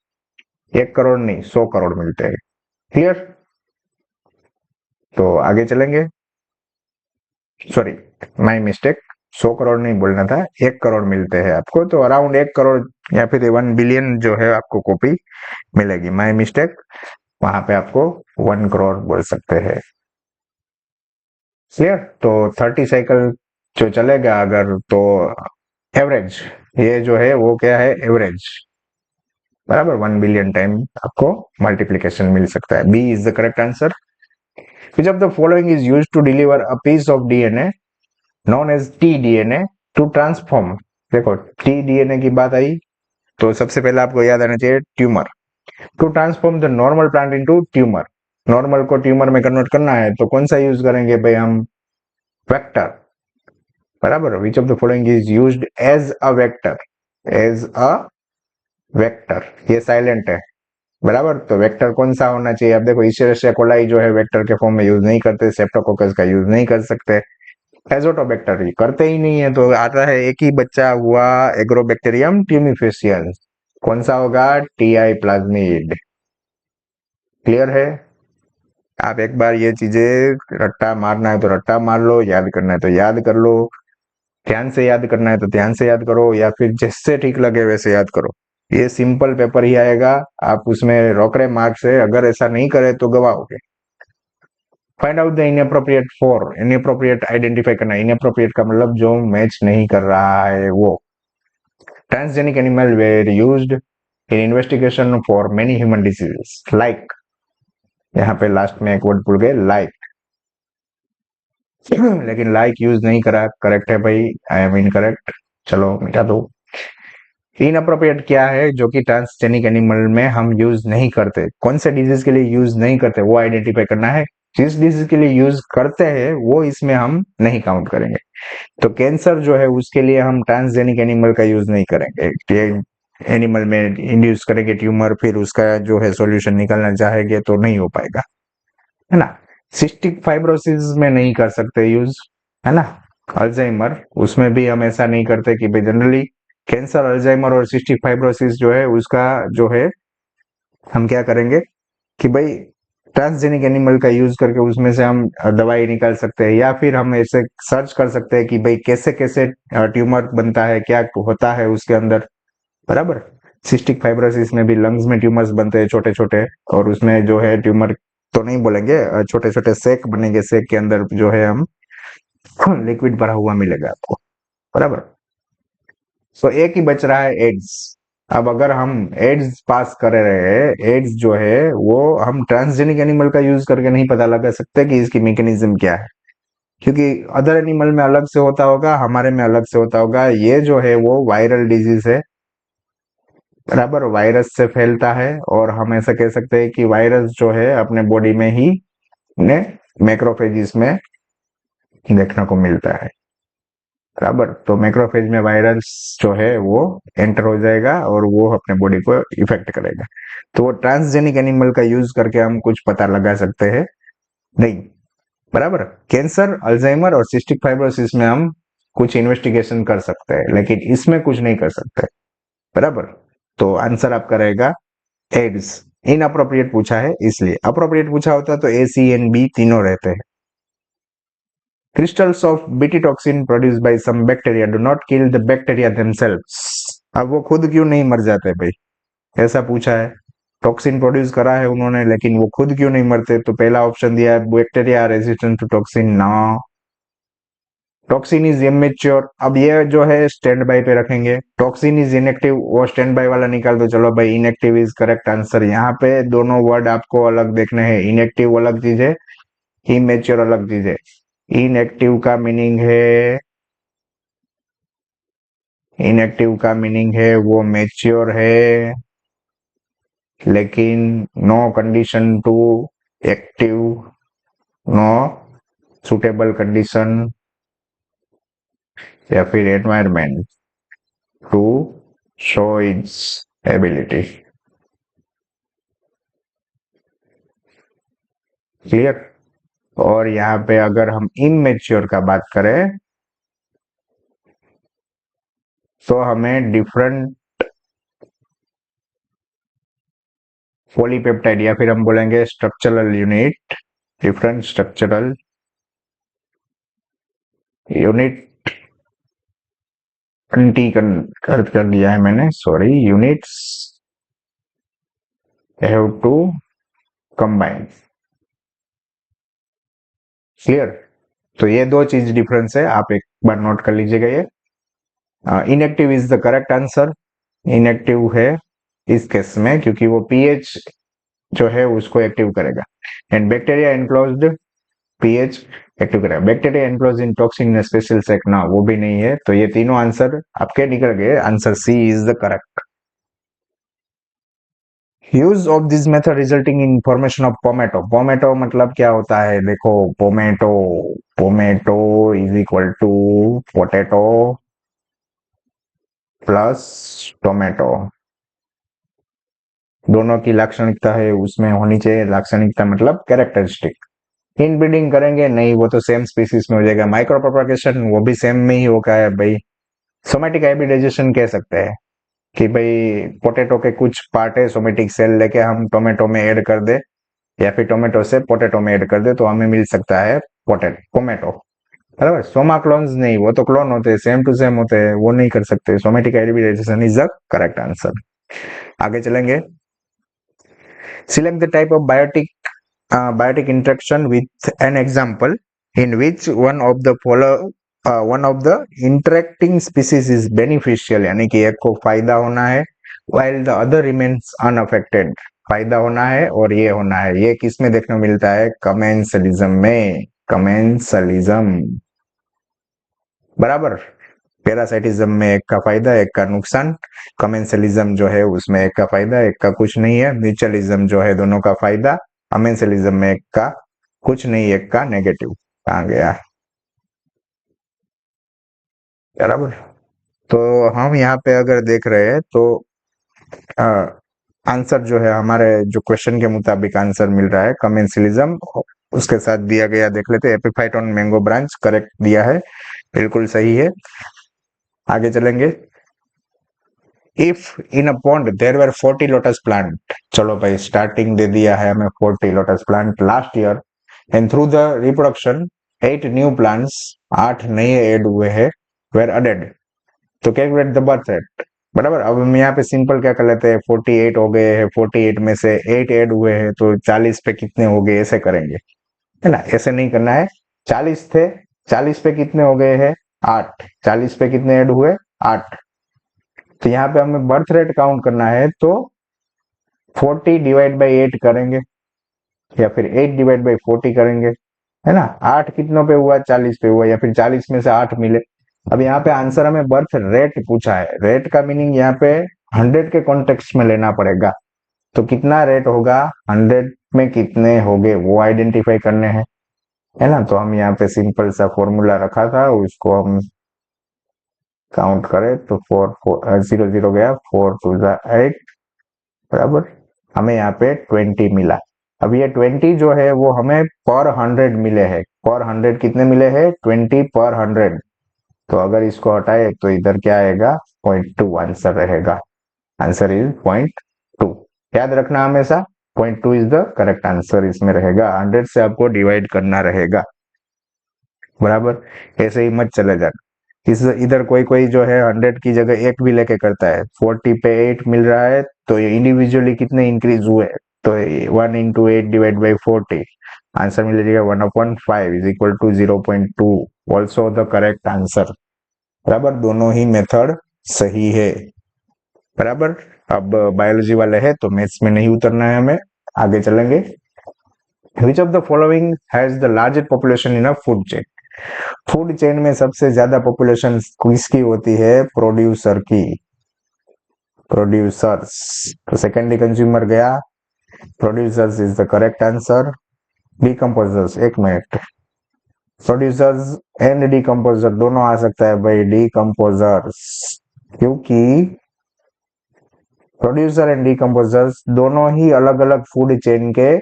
1 करोड़ नहीं, 100 करोड़ मिलते हैं। क्लियर? तो आगे चलेंगे। सॉरी, माई मिस्टेक, 100 करोड़ नहीं बोलना था, 1 करोड़ मिलते हैं आपको। तो अराउंड 1 करोड़ या फिर 1 बिलियन जो है आपको कॉपी मिलेगी। माई मिस्टेक, वहां पे आपको 1 करोड़ बोल सकते हैं। क्लियर? तो 30 साइकिल जो चलेगा अगर, तो एवरेज, ये जो है वो क्या है? एवरेज, बराबर 1 बिलियन टाइम आपको मल्टीप्लीकेशन मिल सकता है। B is the correct answer. Which of the following is used to deliver a piece of DNA known as T DNA to transform? देखो, टी-डीएनए की बात आई तो सबसे पहले आपको याद आना चाहिए tumour. To transform the normal plant into tumour, normal को ट्यूमर में कन्वर्ट करना है तो कौन सा यूज करेंगे भाई हम? वेक्टर, बराबर। Which of the following is used as a vector? As a vector, ये साइलेंट है, बराबर। तो वेक्टर कौन सा होना चाहिए? अब देखो, इशेरिशिया कोलाई जो है वेक्टर के फॉर्म में यूज नहीं करते, सेप्टोकोकस का यूज नहीं कर सकते, एजोटोबैक्टर करते ही नहीं है। तो आता है एक ही बच्चा हुआ, एग्रोबैक्टीरियम ट्यूमिफेसियंस, कौन सा होगा? TI plasmid. क्लियर है? आप एक बार ये चीजें, रट्टा मारना है तो रट्टा मार लो, याद करना है तो याद कर लो, ध्यान से याद करना है तो ध्यान से याद करो, या फिर जैसे ठीक लगे वैसे याद करो। ये सिंपल पेपर ही आएगा, आप उसमें रोकड़े मार्क्स है, अगर ऐसा नहीं करे तो गवाओगे। Find out the inappropriate for, inappropriate identify करना। इनअप्रोप्रिएट का मतलब जो मैच नहीं कर रहा है वो। Transgenic animal were used in investigation for many human diseases like, यहाँ पे लास्ट में एक वर्ड भूल गए, लाइक। लेकिन लाइक यूज नहीं करा, करेक्ट है भाई, आई एम इनकरेक्ट, चलो मिटा दो। इनअप्रोप्रिएट क्या है? जो कि ट्रांसजेनिक एनिमल में हम यूज नहीं करते, कौन से डिजीज के लिए यूज नहीं करते वो आइडेंटिफाई करना है। जिस डिजीज के लिए यूज करते हैं वो इसमें हम नहीं काउंट करेंगे। तो कैंसर जो है उसके लिए हम ट्रांसजेनिक एनिमल का यूज नहीं करेंगे। एनिमल में इंड्यूस करेंगे ट्यूमर, फिर उसका जो है सॉल्यूशन निकालना चाहेंगे तो नहीं हो पाएगा, है ना। सिस्टिक फाइब्रोसिस में नहीं कर सकते यूज, है ना। अल्जाइमर, उसमें भी हम ऐसा नहीं करते कि भाई जनरली कैंसर, अल्जाइमर और सिस्टिक फाइब्रोसिस जो है उसका जो है हम क्या करेंगे कि भाई ट्रांसजेनिक एनिमल का यूज करके उसमें से हम दवाई निकाल सकते हैं, या फिर हम ऐसे सर्च कर सकते हैं कि भाई कैसे कैसे ट्यूमर बनता है, क्या होता है उसके अंदर, बराबर। सिस्टिक फाइब्रोसिस में भी लंग्स में ट्यूमर्स बनते हैं छोटे छोटे, और उसमें जो है ट्यूमर तो नहीं बोलेंगे, छोटे छोटे सेक बनेंगे, सेक के अंदर जो है हम लिक्विड भरा हुआ मिलेगा आपको, बराबर। तो एक ही बच रहा है, एड्स। अब अगर हम एड्स पास कर रहे हैं, एड्स जो है वो हम ट्रांसजेनिक एनिमल का यूज करके नहीं पता लगा सकते कि इसकी मैकेनिज्म क्या है, क्योंकि अदर एनिमल में अलग से होता होगा, हमारे में अलग से होता होगा। ये जो है वो वायरल डिजीज है, बराबर, वायरस से फैलता है, और हम ऐसा कह सकते हैं कि वायरस जो है अपने बॉडी में ही ने मैक्रोफेजिस में देखने को मिलता है, बराबर। तो मैक्रोफेज में वायरस जो है वो एंटर हो जाएगा और वो अपने बॉडी को इफेक्ट करेगा। तो वो ट्रांसजेनिक एनिमल का यूज करके हम कुछ पता लगा सकते हैं नहीं, बराबर। कैंसर, अल्जाइमर और सिस्टिक फाइब्रोसिस में हम कुछ इन्वेस्टिगेशन कर सकते हैं, लेकिन इसमें कुछ नहीं कर सकते, बराबर। तो आंसर आपका रहेगा एड्स। इनअप्रोप्रिएट पूछा है इसलिए, अप्रोप्रिएट पूछा होता तो ए, सी एंड बी तीनों रहते हैं। Crystals of Bt toxin produced by some bacteria do not kill the bacteria themselves. अब वो खुद क्यों नहीं मर जाते भाई, ऐसा पूछा है। टॉक्सिन प्रोड्यूस करा है उन्होंने, लेकिन वो खुद क्यों नहीं मरते? तो पहला ऑप्शन दिया है, बैक्टीरिया रेजिस्टेंट टू टॉक्सिन, ना। टॉक्सिन इज इमेच्योर, अब ये जो है स्टैंड बाय पे रखेंगे। टॉक्सिन इज इनएक्टिव, वो स्टैंड बाय वाला निकाल दो, चलो भाई इनएक्टिव इज करेक्ट आंसर। यहाँ पे दोनों वर्ड आपको अलग देखने हैं, इनएक्टिव अलग चीज है, इमेच्योर अलग चीज है। इनएक्टिव का मीनिंग है, इनएक्टिव का मीनिंग है वो मेच्योर है, लेकिन no condition to active, no suitable condition या फिर environment to show its ability. Clear? और यहाँ पे अगर हम इमेच्योर का बात करें तो हमें डिफरेंट पॉलीपेप्टाइड या फिर हम बोलेंगे structural unit, different structural unit, कर दिया है मैंने, sorry, units have to combine. Clear? तो ये दो चीज डिफरेंस है, आप एक बार नोट कर लीजिएगा। ये inactive is the correct answer, inactive है इस केस में क्योंकि वो पीएच जो है उसको एक्टिव करेगा। And bacteria enclosed, pH active करेगा। Bacteria enclose in toxin special sac, ना वो भी नहीं है। तो ये तीनों आंसर आपके निकल गए, answer C is the correct. Use of this method resulting in formation of pomato, pomato मतलब क्या होता है, देखो pomato, pomato is equal to potato plus tomato, दोनों की लाक्षणिकता है उसमें होनी चाहिए, लाक्षणिकता मतलब कैरेक्टरिस्टिक। इनब्रीडिंग करेंगे नहीं, वो तो सेम स्पीसीज में हो जाएगा। माइक्रो प्रोपगेशन वो भी सेम में ही होगा है भाई। सोमेटिक हाइब्रिडाइजेशन कह सकते हैं कि भाई पोटैटो के कुछ पार्ट है, सोमेटिक सेल लेके हम टोमेटो में ऐड कर दे या फिर टोमेटो से पोटैटो में ऐड कर दे तो हमें मिल सकता है टोमेटो, बराबर। सोमा क्लोन्स नहीं, वो तो क्लोन होते हैं, सेम टू सेम होते हैं, वो नहीं कर सकते। Somatic hybridization is the correct answer. आगे चलेंगे। Select the type of biotic interaction with an example in which one of the interacting species is beneficial, यानी कि एक को फायदा होना है while the other remains unaffected, फायदा होना है और ये होना है। ये किस में देखने को मिलता है? कमेंसलिज्म में, कमेंसलिज्म, बराबर। पैरासाइटिज्म में एक का फायदा एक का नुकसान, कमेंसलिज्म जो है उसमें एक का फायदा एक का कुछ नहीं है, म्यूचुअलिज्म जो है दोनों का फायदा, अमेंसलिज्म में एक का कुछ नहीं एक का नेगेटिव। कहाँ गया? बराबर। तो हम यहाँ पे अगर देख रहे हैं तो आंसर जो है हमारे जो क्वेश्चन के मुताबिक आंसर मिल रहा है कमेंसलिज्म, उसके साथ दिया गया देख लेते हैं। Epiphyte on mango branch correct दिया है, बिल्कुल सही है। आगे चलेंगे। If in a pond there were 40 lotus plant, चलो भाई स्टार्टिंग दे दिया है हमें 40 lotus plant last year, and through the reproduction 8 new plants, 8 नए ऐड हुए हैं, वेर एडेड, तो कैलकुलेट द बर्थ रेट, बराबर। अब हम यहाँ पे सिंपल क्या कर लेते हैं, 48 हो गए हैं, 48 में से 8 ऐड हुए हैं तो 40 पे कितने हो गए ऐसे करेंगे, है ना। ऐसे नहीं करना है, 40 थे, 40 पे कितने हो गए हैं 8, 40 पे कितने ऐड हुए 8, तो यहाँ पे हमें बर्थ रेट काउंट करना है तो 40 डिवाइड बाई 8 करेंगे या फिर 8 डिवाइड बाई 40 करेंगे, है ना। 8 कितनों पे हुआ? 40 पे हुआ, या फिर 40 में से 8 मिले। अब यहाँ पे आंसर हमें बर्थ रेट पूछा है, रेट का मीनिंग यहाँ पे 100 के कॉन्टेक्स्ट में लेना पड़ेगा। तो कितना रेट होगा, 100 में कितने होंगे वो आइडेंटिफाई करने हैं, है ना। तो हम यहाँ पे सिंपल सा फॉर्मूला रखा था, उसको हम काउंट करें तो 0 0 गया, 4 2 8, बराबर। हमें यहाँ पे 20 मिला। अब ये 20 जो है वो हमें पर 100 मिले हैं, पर 100 कितने मिले हैं? 20 पर 100। तो अगर इसको हटाए तो इधर क्या आएगा? 0.2 आंसर रहेगा, आंसर इज 0.2। याद रखना हमेशा 0.2 इज द करेक्ट आंसर इसमें रहेगा, 100 से आपको डिवाइड करना रहेगा, बराबर। ऐसे ही मत चले जाना। इस इधर कोई कोई जो है 100 की जगह 1 भी लेके करता है, 40 पे 8 मिल रहा है तो ये इंडिविजुअली कितने इंक्रीज हुए, तो 1 into 8 डिवाइड बाई 40, आंसर मिल जाएगा 1/5 is equal to 0.2, also the correct answer, बराबर। दोनों ही मेथड सही है, बराबर। अब बायोलॉजी वाले है तो मैथ्स में नहीं उतरना है हमें, आगे चलेंगे। विच of the following has the largest population in a food chain, food chain में सबसे ज्यादा पॉपुलेशन किसकी होती है? प्रोड्यूसर की, प्रोड्यूसर्स। तो सेकेंडरी कंज्यूमर गया, producers is the correct answer. Decomposers, एक मिनट, प्रोड्यूसर्स एंड डिकम्पोजर दोनों आ सकता है भाई, डिकम्पोजर्स, क्योंकि प्रोड्यूसर एंड डिकम्पोजर्स दोनों ही अलग अलग फूड चेन के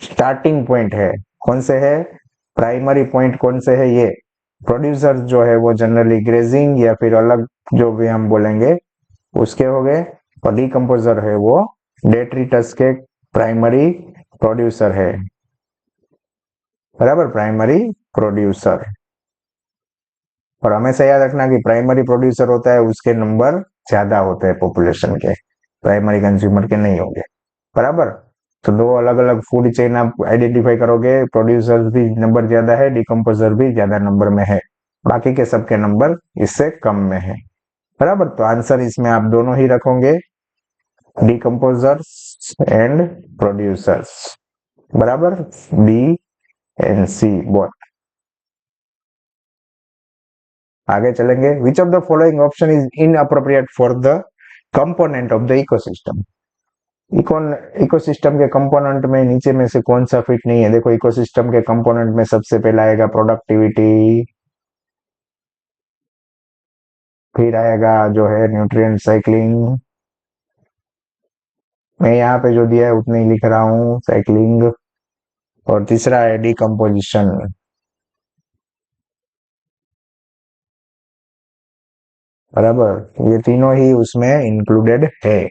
स्टार्टिंग पॉइंट है। कौन से है? प्राइमरी पॉइंट कौन से है? ये प्रोड्यूसर जो है वो जनरली ग्रेजिंग या फिर अलग जो भी हम बोलेंगे उसके हो गए, और डिकम्पोजर है वो डेट्रिटस के प्राइमरी प्रोड्यूसर है, बराबर, प्राइमरी प्रोड्यूसर। और हमेशा याद रखना कि प्राइमरी प्रोड्यूसर होता है उसके नंबर ज्यादा होते हैं पॉपुलेशन के, प्राइमरी कंज्यूमर के नहीं होंगे, बराबर। तो दो अलग अलग फूड चेन आप आइडेंटिफाई करोगे, प्रोड्यूसर भी नंबर ज्यादा है, डिकम्पोजर भी ज्यादा नंबर में है, बाकी के सबके नंबर इससे कम में है, बराबर। तो आंसर इसमें आप दोनों ही रखोगे, डिकम्पोजर्स एंड प्रोड्यूसर्स, बराबर, बी एंड सी बोथ। आगे चलेंगे। विच of the following option is inappropriate for the component of the ecosystem. Ecosystem के कंपोनेंट में नीचे में से कौन सा फिट नहीं है? देखो, इकोसिस्टम के कंपोनेंट में सबसे पहला आएगा प्रोडक्टिविटी, फिर आएगा जो है न्यूट्रिएंट साइक्लिंग, मैं यहाँ पे जो दिया है उतने ही लिख रहा हूँ, साइक्लिंग, और तीसरा है डिकम्पोजिशन, बराबर। ये तीनों ही उसमें इंक्लूडेड है,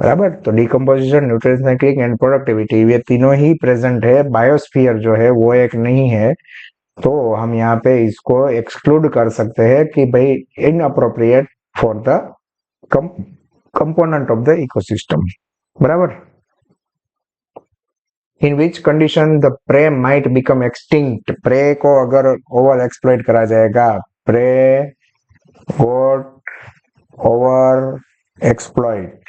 बराबर। तो decomposition, nutrient cycling and productivity ये तीनों ही प्रेजेंट है, बायोस्फीयर जो है वो एक नहीं है, तो हम यहाँ पे इसको एक्सक्लूड कर सकते हैं कि भाई inappropriate for the component of the ecosystem, बराबर। In which condition the prey might become extinct, prey को अगर ओवर एक्सप्लॉइट करा जाएगा, प्रे गोट ओवर एक्सप्लॉइट,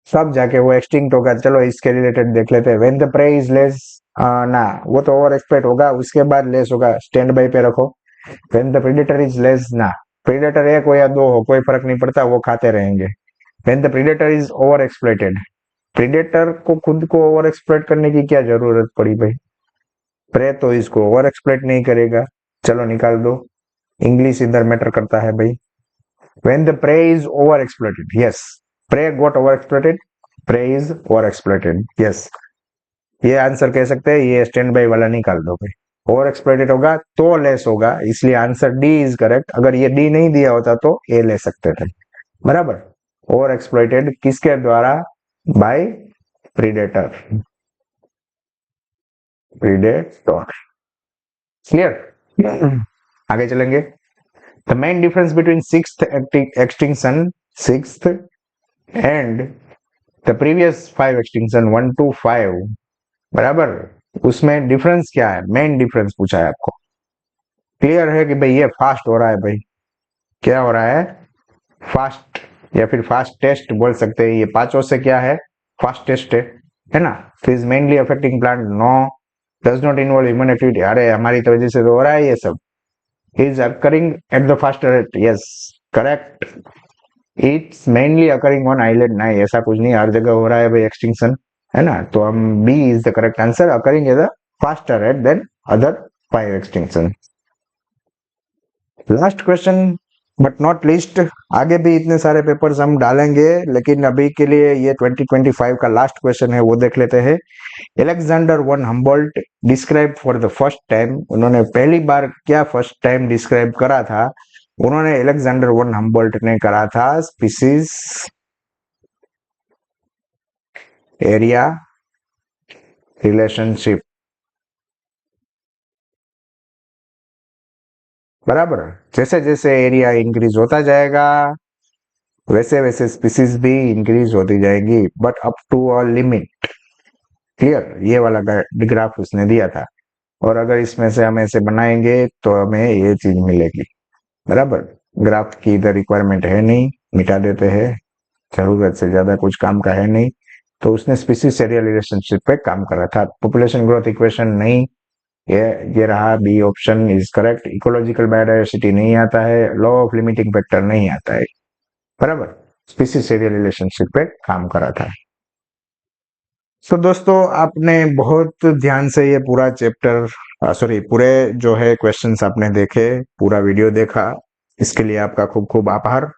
सब जाके वो एक्सटिंक्ट होगा। चलो इसके रिलेटेड देख लेते हैं। When the prey is less, ना वो तो ओवर एक्सप्लॉइट होगा, उसके बाद लेस होगा, स्टैंड बाय पे रखो। When the predator is less, ना, प्रेडेटर एक हो या दो हो कोई फर्क नहीं पड़ता, वो खाते रहेंगे। When the predator is over exploited, predator को खुद को ओवर एक्सप्लॉइट करने की क्या जरूरत पड़ी भाई, प्रे तो इसको ओवर एक्सप्लॉइट नहीं करेगा, चलो निकाल दो, इंग्लिश इधर मैटर करता है भाई। When the prey is over exploited, yes, prey got over exploited, prey is over exploited, yes, ये आंसर कह सकते हैं, ये स्टैंड बाय वाला निकाल दो भाई। ओवर एक्सप्लॉइटेड होगा तो लेस होगा, इसलिए आंसर डी इज करेक्ट। अगर ये डी नहीं दिया होता तो ए ले सकते थे, बराबर। ओवर एक्सप्लॉइटेड किसके द्वारा? By predator, predator, clear. आगे चलेंगे। The main difference between sixth extinction, sixth and the previous 5 extinction 1 to 5, बराबर, उसमें डिफरेंस क्या है? मेन डिफरेंस पूछा है आपको, क्लियर है कि भाई ये फास्ट हो रहा है, भाई क्या हो रहा है? फास्ट, या फिर फास्ट टेस्ट बोल सकते हैं। ये पांचों से क्या है? फास्ट टेस्ट है ना। तो is mainly affecting plant, no, does not involve human activity, अरे हमारी तो वजह से तो हो रहा है ये सब। Is occurring at the faster rate, yes, correct. It's mainly occurring on island, नहीं ऐसा कुछ नहीं, हर जगह हो रहा है भाई एक्सटिंक्शन, है ना। तो हम B is the correct answer, occurring at the faster rate than other 5 extinction. Last question but not least, आगे भी इतने सारे पेपर्स हम डालेंगे, लेकिन अभी के लिए ये 2025 का लास्ट क्वेश्चन है, वो देख लेते हैं। Alexander one Humboldt describe for the first time, उन्होंने पहली बार क्या फर्स्ट टाइम डिस्क्राइब करा था? उन्होंने एलेक्जेंडर वन हम्बोल्ट ने करा था स्पीसीज एरिया रिलेशनशिप, बराबर। जैसे जैसे एरिया इंक्रीज होता जाएगा वैसे वैसे स्पीसीज भी इंक्रीज होती जाएगी, but up to a limit, clear. ये वाला ग्राफ उसने दिया था, और अगर इसमें से हम ऐसे बनाएंगे तो हमें ये चीज मिलेगी, बराबर। ग्राफ की इधर रिक्वायरमेंट है नहीं, मिटा देते हैं, जरूरत से ज्यादा कुछ काम का है नहीं। तो उसने स्पीसीज एरिया रिलेशनशिप पे काम करा था, पॉपुलेशन ग्रोथ इक्वेशन नहीं, ये रहा B option is correct. Ecological biodiversity नहीं आता है, लॉ ऑफ लिमिटिंग फैक्टर नहीं आता है, बराबर। स्पीसीज एरिया रिलेशनशिप पे काम करा था। तो दोस्तों आपने बहुत ध्यान से ये पूरा चैप्टर, सॉरी पूरे जो है क्वेश्चंस आपने देखे, पूरा वीडियो देखा, इसके लिए आपका खूब खूब आभार।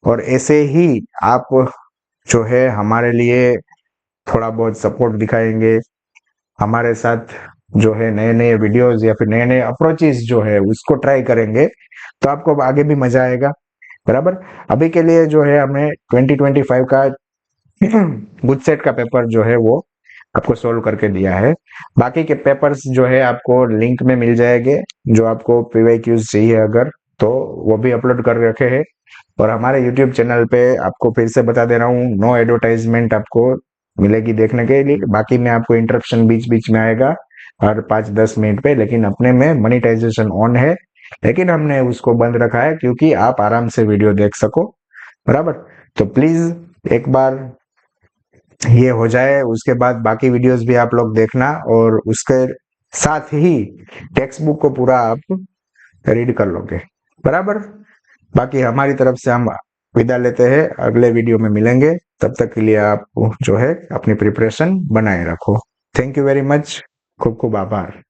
और ऐसे ही आप जो है हमारे लिए थोड़ा बहुत सपोर्ट दिखाएंगे, हमारे साथ जो है नए नए वीडियोस या फिर नए नए अप्रोचेस जो है उसको ट्राई करेंगे, तो आपको आगे भी मजा आएगा, बराबर। अभी के लिए जो है हमें 2025 का गुजसेट का पेपर जो है वो आपको सोल्व करके दिया है। बाकी के पेपर्स जो है आपको लिंक में मिल जाएंगे, जो आपको पीवाईक्यूज चाहिए अगर, तो वो भी अपलोड कर रखे हैं। और हमारे यूट्यूब चैनल पे आपको फिर से बता दे रहा हूँ, नो एडवर्टाइजमेंट आपको मिलेगी देखने के लिए। बाकी में आपको इंटरप्शन बीच बीच में आएगा हर 5-10 मिनट पे, लेकिन अपने में मॉनिटाइजेशन ऑन है, लेकिन हमने उसको बंद रखा है क्योंकि आप आराम से वीडियो देख सको, बराबर। तो प्लीज एक बार ये हो जाए, उसके बाद बाकी वीडियोस भी आप लोग देखना, और उसके साथ ही टेक्स्ट बुक को पूरा आप रीड कर लोगे, बराबर। बाकी हमारी तरफ से हम विदा लेते हैं, अगले वीडियो में मिलेंगे। तब तक के लिए आप जो है अपनी प्रिपरेशन बनाए रखो। थैंक यू वेरी मच, खूब खूब आभार।